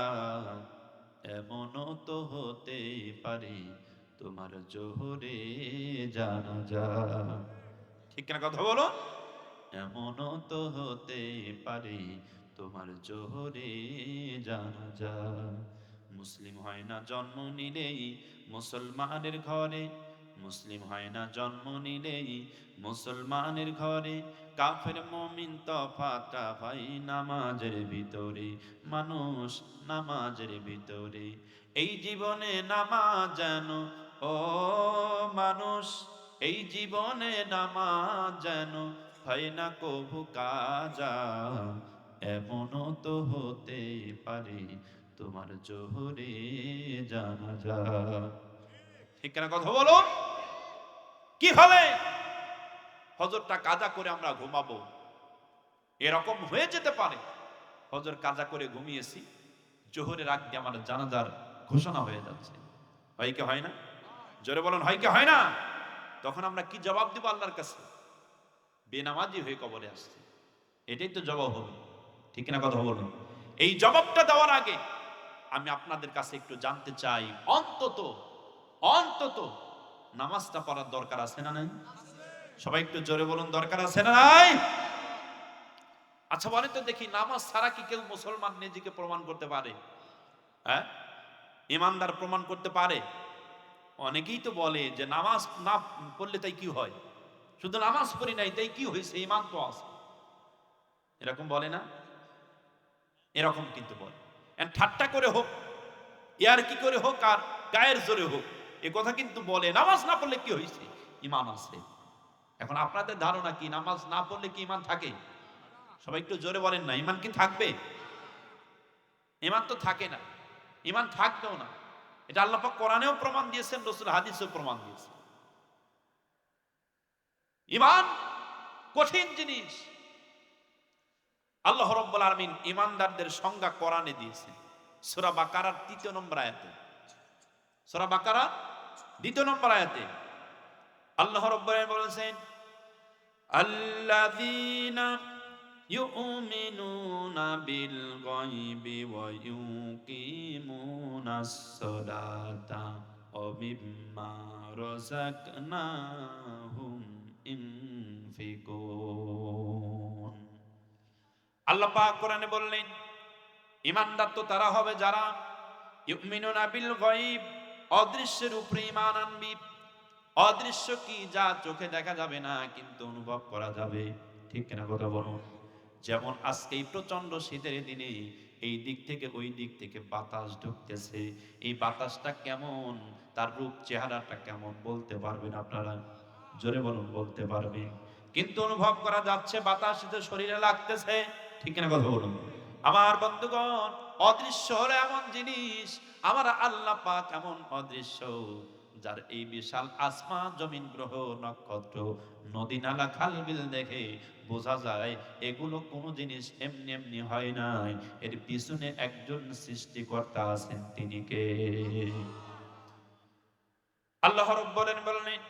এমনও তো হতে পারে তোমার জোহরে জানাজা। ঠিক না কথা বলো? এমনও তো হতে পারে তোমার জোহরে জানাজা। মুসলিম হয় না জন্ম নিলেই মুসলমানের ঘরে, মুসলিম হয় না জন্ম নিলেই মুসলমানের ঘরে, কাফের মুমিন তফাতটা ভাই নামাজের ভিতরে, মানুষ নামাজের ভিতরে। এই জীবনে নামাজ যেন, ও মানুষ, এই জীবনে নামাজ যেন হয় না কভু কাজা, এমনও তো হতে পারে তোমার জোহরে জানাজা। ঠিক না কথা বলো? কিভাবে ফজরটা কাজা করে আমরা ঘুমাবো? এরকম হয়ে যেতে পারে ফজর কাজা করে ঘুমিয়েছি, জোহরের আগ দিয়ে আমার জানাজার ঘোষণা হয়ে যাচ্ছে। হয় কি হয় না? জোরে বলেন, হয় কি হয় না? তখন আমরা কি জবাব দিব আল্লাহর কাছে? বেনামাজি হয়ে কবরে আসছে, এটাই তো জবাব হবে। ঠিক না কথা বলুন? এই জবাবটা দেওয়ার আগে আমি আপনাদের কাছে একটু জানতে চাই, অন্তত অন্তত নামাজটা পড়ার দরকার আছে না নাই? সবাই একটু জোরে বলুন, দরকার আছে না নাই? আচ্ছা বলেন তো দেখি, নামাজ ছাড়া কি কেউ মুসলমান নিজেকে প্রমাণ করতে পারে? হ্যাঁ, ইমানদার প্রমাণ করতে পারে? অনেকেই তো বলে যে নামাজ না পড়লে তাই কি হয়, শুধু নামাজ পড়ি নাই তাই কি হয়েছে, ইমান তো আছে। এরকম বলে না? এরকম কিন্তু বলে, ঠাট্টা করে হোক, ইয়ার কি করে হোক, আর গায়ের জোরে হোক, এ কথা কিন্তু বলে নামাজ না পড়লে কি হয়েছে, ইমান আছে। এখন আপনাদের ধারণা কি নামাজ না পড়লে কি ইমান থাকে? সবাই একটু জোরে বলেন না, ইমান কি থাকবে? ইমান তো থাকে না, ইমান থাকবেও না। এটা আল্লাহ পাক কোরআনেও প্রমাণ দিয়েছেন, রাসূল হাদিসেও প্রমাণ দিয়েছেন। ইমান কঠিন জিনিস। আল্লাহ রাব্বুল আলামিন ইমানদারদের সংজ্ঞা কোরআনে দিয়েছেন সূরা বাকারার ৩ নম্বর আয়াতে। সূরা বাকারা ২ নম্বর আয়াতে আল্লাহ রাব্বুল আলামিন বলেছেন, আল্লাযীনা ইউমিনুনা বিল গায়বি ওয়া ইউকিমুনাস সালাতা ওয়া মিম্মা রাযাকনাহুম ইনফিকুন। আল্লাহ পাক কোরআনে বললেন, ঈমানদার তো তারা হবে যারা ইউমিনুনা বিল গায়ব, অদৃশ্যের উপরে ঈমান আনবি। অদৃশ্য কি, যা চোখে দেখা যাবে না কিন্তু অনুভব করা যাবে। ঠিক কিনা কথা বলুন? যেমন আজকে এই প্রচন্ড শীতের দিনে এই দিক থেকে ওই দিক থেকে বাতাস ঢুকতেছে, এই বাতাসটা কেমন, তার রূপ চেহারাটা কেমন বলতে পারবেন আপনারা? জোরে বলুন, বলতে পারবেন? কিন্তু অনুভব করা যাচ্ছে, বাতাস শরীরে লাগতেছে। ঠিক কিনা কথা বলুন? আমার বন্ধুগণ, অদৃশ্য হলো এমন জিনিস, আমার আল্লাহ পাক এমন অদৃশ্য, যার এই বিশাল আসমান জমিন গ্রহ নক্ষত্র নদী নালা খাল বিল দেখে বোঝা যায় এগুলো কোনো জিনিস এমনি এমনি হয় নাই, এর পিছনে একজন সৃষ্টিকর্তা আছেন, তিনি কে? আল্লাহ রাব্বুল আলামিন বলেন,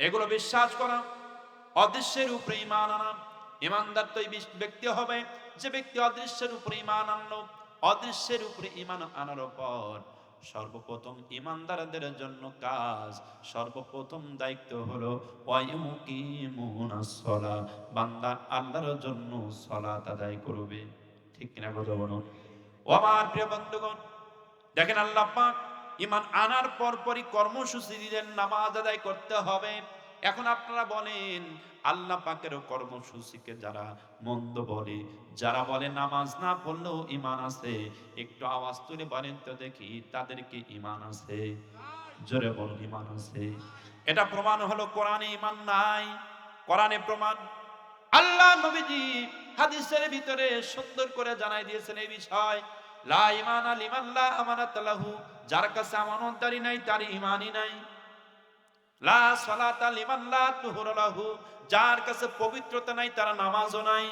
এগুলো বিশ্বাস করা, অদৃশ্যের উপরে ঈমান আনা। ঈমানদার তো এই ব্যক্তি হবে যে ব্যক্তি অদৃশ্যের উপরে ঈমান আনলো। অদৃশ্যের উপরে ঈমান আনার পর সর্বপ্রথম ঈমানদারদের জন্য কাজ, সর্বপ্রথম দায়িত্ব হলো ওয়ায়ুকিমুনাস সালাহ, বান্দা আল্লাহর জন্য সালাত আদায় করবে। ঠিক কিনা কথা বলুন? ও আমার প্রিয় বন্ধুগণ, দেখেন আল্লাহ পাক ঈমান আনার পরপরই কর্মসূচি দিলেন, নামাজ আদায় করতে হবে। এখন আপনারা বলেন, আল্লাহ পাকের কর্মসূচিকে যারা মন্দ বলে, যারা বলে নামাজ না পড়লেও ঈমান আছে, একটু আওয়াজ তুলে বলেন তো দেখি, তাদের কি ঈমান আছে? জোরে বলুন, ঈমান আছে। এটা প্রমাণ হলো কোরআনে ঈমান নাই। কোরআনে প্রমাণ, আল্লাহ নবীজি হাদিসের ভিতরে সুন্দর করে জানাই দিয়েছেন এই বিষয়। লা ঈমানা লিমান লা আমানাত লাহু, যার কাছে আমানতদারি নাই তার ঈমানই নাই। লা সালাতা লিমান লা তুহুরা লাহু, যার কাছে পবিত্রতা নাই তার নামাজও নাই।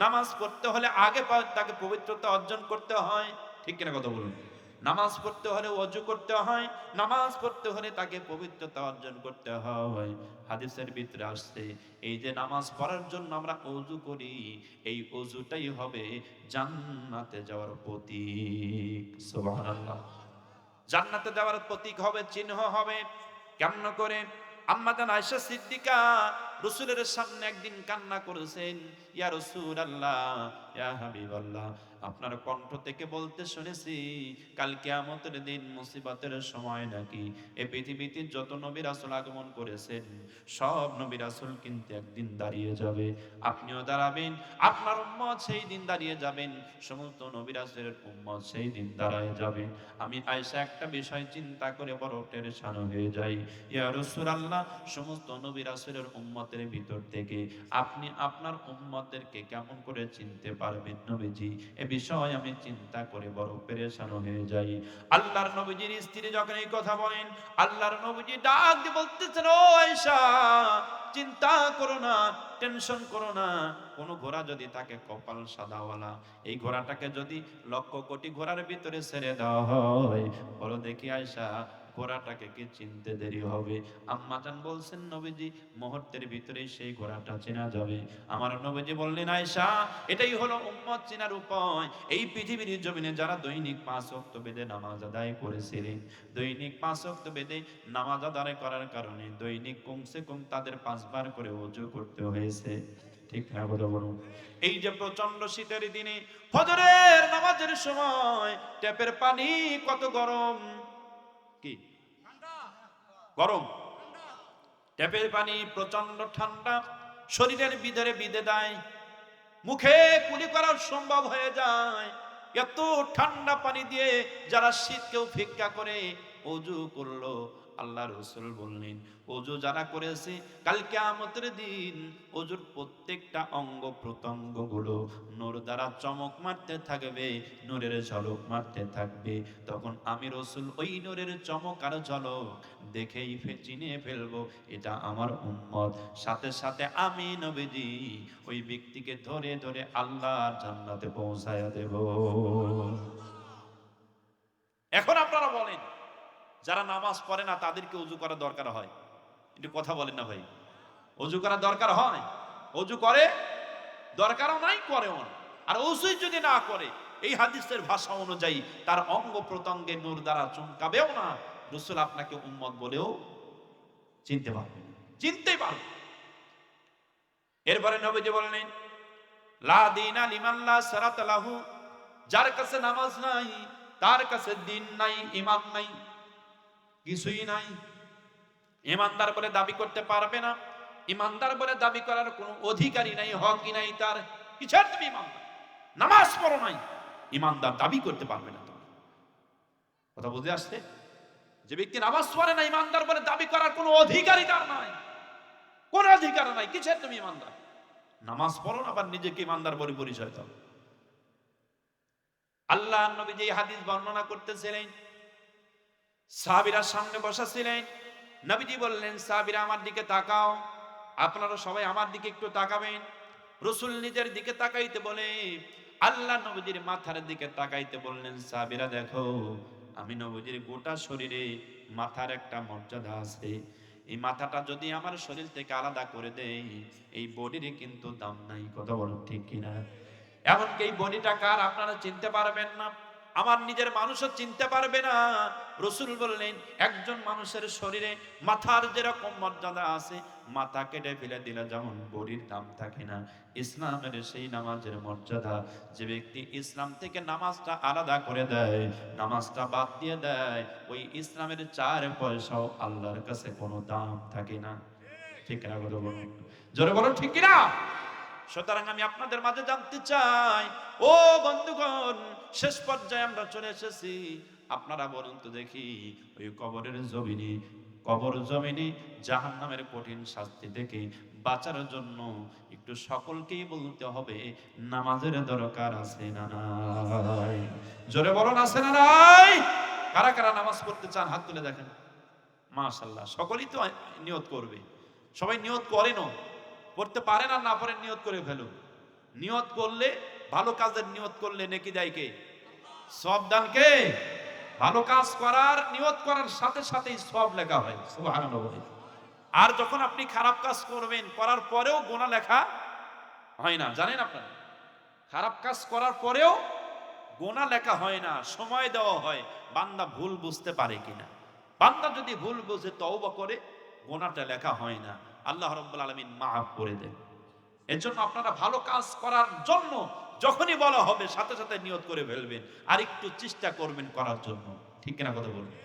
নামাজ পড়তে হলে আগে তাকে পবিত্রতা অর্জন করতে হয়। ঠিক কিনা কথা বলুন? নামাজ পড়তে হলে ওযু করতে হয়, নামাজ পড়তে হলে তাকে পবিত্রতা অর্জন করতে হয়। হাদিসের ভিতরে আসছে, এই যে নামাজ পড়ার জন্য আমরা ওযু করি, এই ওযুটাই হবে জান্নাতে যাওয়ার প্রতীক। সুবহানাল্লাহ। জান্নাতে যাওয়ার প্রতীক হবে, চিহ্ন হবে। কেমন করে? আম্মা জান আয়েশা সিদ্দিকা রাসূলের সামনে একদিন কান্না করেছেন, ইয়া রাসূলুল্লাহ, ইয়া হাবিবাল্লাহ, আপনার কণ্ঠ থেকে বলতে শুনেছি কাল কিয়ামতের দিন মুসিবতের সময় নাকি এই পৃথিবীতে যত নবী রাসূল আগমন করেছেন সব নবী রাসূল কিন্তু একদিন দাঁড়িয়ে যাবে, আপনিও দাঁড়াবেন, আপনার উম্মত সেই দিন দাঁড়িয়ে যাবেন, সমস্ত নবী রাসূলের উম্মত সেই দিন দাঁড়ায় যাবেন। আমি আয়েশা একটা বিষয় চিন্তা করে বড় টেনশন হয়ে যাই, ইয়া রাসূলুল্লাহ, সমস্ত নবী রাসূলের উম্মতের ভিতর থেকে আপনি আপনার উম্মতদেরকে কেমন করে চিনতে পারবেন নবীজি? এ বিষয় আমি চিন্তা করে বড় পেরেশান হয়ে যাই। আল্লাহর নবীজির স্ত্রী যখন এই কথা বলেন, আল্লাহর নবীজি ডাক দিয়ে বলতেছেন, ও আয়েশা, চিন্তা করো না, টেনশন করো না। কোন ঘোড়া যদি তাকে কপাল সাদাওয়ালা, এই ঘোড়াটাকে যদি লক্ষ কোটি ঘোড়ার ভিতরে ছেড়ে দেওয়া হয়, বলো দেখি আয়েশা, ঘোড়াটাকে কি চিনতে দেরি হবে? আম্মা জান বলছেন, নবীজি মুহূর্তের ভিতরেই সেই ঘোড়াটা চেনা যাবে। আমার নবীজি বললেন, আয়েশা, এটাই হলো উম্মত চেনার উপায়। এই পৃথিবীর জমিনে যারা দৈনিক 5 ওয়াক্ত বেদে নামাজ আদায় করেছিলেন, দৈনিক 5 ওয়াক্ত বেদে নামাজ আদায় করার কারণে দৈনিক কমসে কম তাদের 5 বার করে ওযু করতে হয়েছে। ঠিক না কথা বলুন? এই যে প্রচন্ড শীতের দিনে ফজরের নামাজের সময় ট্যাপের পানি কত গরম, কি গরম, ট্যাপের পানি প্রচন্ড ঠান্ডা, শরীরের ভিতরে বিধে দেয়, মুখে কুলি করা সম্ভব হয়ে যায়। এত ঠান্ডা পানি দিয়ে যারা শীতকেও ভিক্ষা করে ওযু করলো, আল্লাহ রাসূল বললেন, ওযু যারা করেছে কাল কিয়ামতের দিন ওযুর প্রত্যেকটা অঙ্গ প্রত্যঙ্গ গুলো নূর দ্বারা চমক মারতে থাকবে, নূরের ঝলক মারতে থাকবে। তখন আমি রাসূল ওই নূরের চমক আর ঝলক দেখেই চিনে ফেলবো এটা আমার উম্মত। সাথে সাথে আমি নবীজি ওই ব্যক্তিকে ধরে ধরে আল্লাহর জান্নাতে পৌঁছায়া দেব। এখন আপনারা বলেন, যারা নামাজ পড়ে না তাদেরকে ওযু করা দরকার হয়? একটু কথা বলেন না ভাই, ওযু করা দরকার হয়? ওযু করে, দরকারও নাই, করেও না। আর ওযু যদি না করে, এই হাদিসের ভাষা অনুযায়ী তার অঙ্গ প্রত্যঙ্গে নূর দ্বারা চমকাবেও না, রাসূল আপনাকে উম্মত বলেও চিনতে পারবে না, চিনতেই পারবে। এরপরে নবীজি বললেন, লা দীনা লিমান লা সালাত লাহু, যার কাছে নামাজ নাই তার কাছে দ্বীন নাই, ঈমান নাই, কিছুই নাই। ঈমানদার বলে দাবি করতে পারবে না, ঈমানদার বলে দাবি করার কোনো অধিকারই নাই, হকই নাই তার। কিসের তুমি ঈমানদার? নামাজ পড়ো নাই, ঈমানদার দাবি করতে পারবে না তুমি। কথা বুঝে আসছে? যে ব্যক্তি নামাজ পড়ে না, ঈমানদার বলে দাবি করার কোনো অধিকারই তার নাই, কোনো অধিকার নাই। কিসের তুমি ঈমানদার? নামাজ পড়ো না, আবার নিজেকে ঈমানদার বলে পরিচয় দাও। আল্লাহর নবী যে হাদিস বর্ণনা করতেছিলেন, সাহাবীরা সামনে বসা ছিলেন, নবীজি বললেন, সাহাবীরা আমার দিকে তাকাও, আপনারা সবাই আমার দিকে একটু তাকাবেন। রাসূল নিজের দিকে তাকাইতে বলে আল্লাহ নবীজির মাথার দিকে তাকাইতে বললেন, সাহাবীরা দেখো, আমি নবীজির গোটা শরীরে মাথার একটা মর্যাদা আছে, এই মাথাটা যদি আমার শরীর থেকে আলাদা করে দেই, এই বডির কিন্তু দাম নাই। কথা বলুন ঠিক কিনা? এমনকি এই বডিটা কার আপনারা চিনতে পারবেন না, আমার নিজের মানুষও চিনতে পারবে না। রাসূল বললেন, একজন মানুষের শরীরে মাথার যেরকম মর্যাদা আছে, মাথা কেটে ফেলে দিলে যেমন বডির দাম থাকে না, ইসলামের সেই নামাজের মর্যাদা, যে ব্যক্তি ইসলাম থেকে নামাজটা আলাদা করে দেয়, নামাজটা বাদ দিয়ে দেয়, ওই ইসলামের 4 পয়সাও আল্লাহর কাছে কোনো দাম থাকে না। ঠিক না কথা বলুন? জোরে বলুন ঠিক কিনা? সুতরাং আমি আপনাদের মাঝে জানতে চাই, ও বন্ধুগণ, শেষ পর্যায়ে আমরা চলে এসেছি। আপনারা বলুন তো দেখি, ওই কবরের জমিনে, কবর জমিনে জাহান্নামের কঠিন শাস্তি থেকে বাঁচার জন্য একটু সকলকেই বলতে হবে, নামাজের দরকার আছে না নাই? জোরে বলুন, আছে না নাই? কারা কারা নামাজ পড়তে চান হাত তুলে দেখেন। মাশাআল্লাহ, সকলেই তো নিয়ত করবে। সবাই নিয়ত করেন, পড়তে পারেন আর না পারেন, নিয়ত করে ফেলুন। নিয়ত করলে, ভালো কাজের নিয়ত করলে নেকি দেয় কে? সওয়াব দান কে? ভালো কাজ করার নিয়ত করার সাথে সাথেই সওয়াব লেখা হয়। সুবহানাল্লাহ। আর যখন আপনি খারাপ কাজ করবেন, করার পরেও গুনাহ লেখা হয় না, জানেন আপনারা? খারাপ কাজ করার পরেও গুনাহ লেখা হয় না, সময় দেওয়া হয় বান্দা ভুল বুঝতে পারে কিনা। বান্দা যদি ভুল বুঝে তওবা করে, গুনাহটা লেখা হয় না, আল্লাহ রাব্বুল আলামিন মাফ করে দেন। এজন্য আপনারা ভালো কাজ করার জন্য যখনই বলা হবে সাথে সাথে নিয়ত করে ফেলবেন, আর একটু চেষ্টা করবেন করার জন্য। ঠিক কিনা কথা বলুন?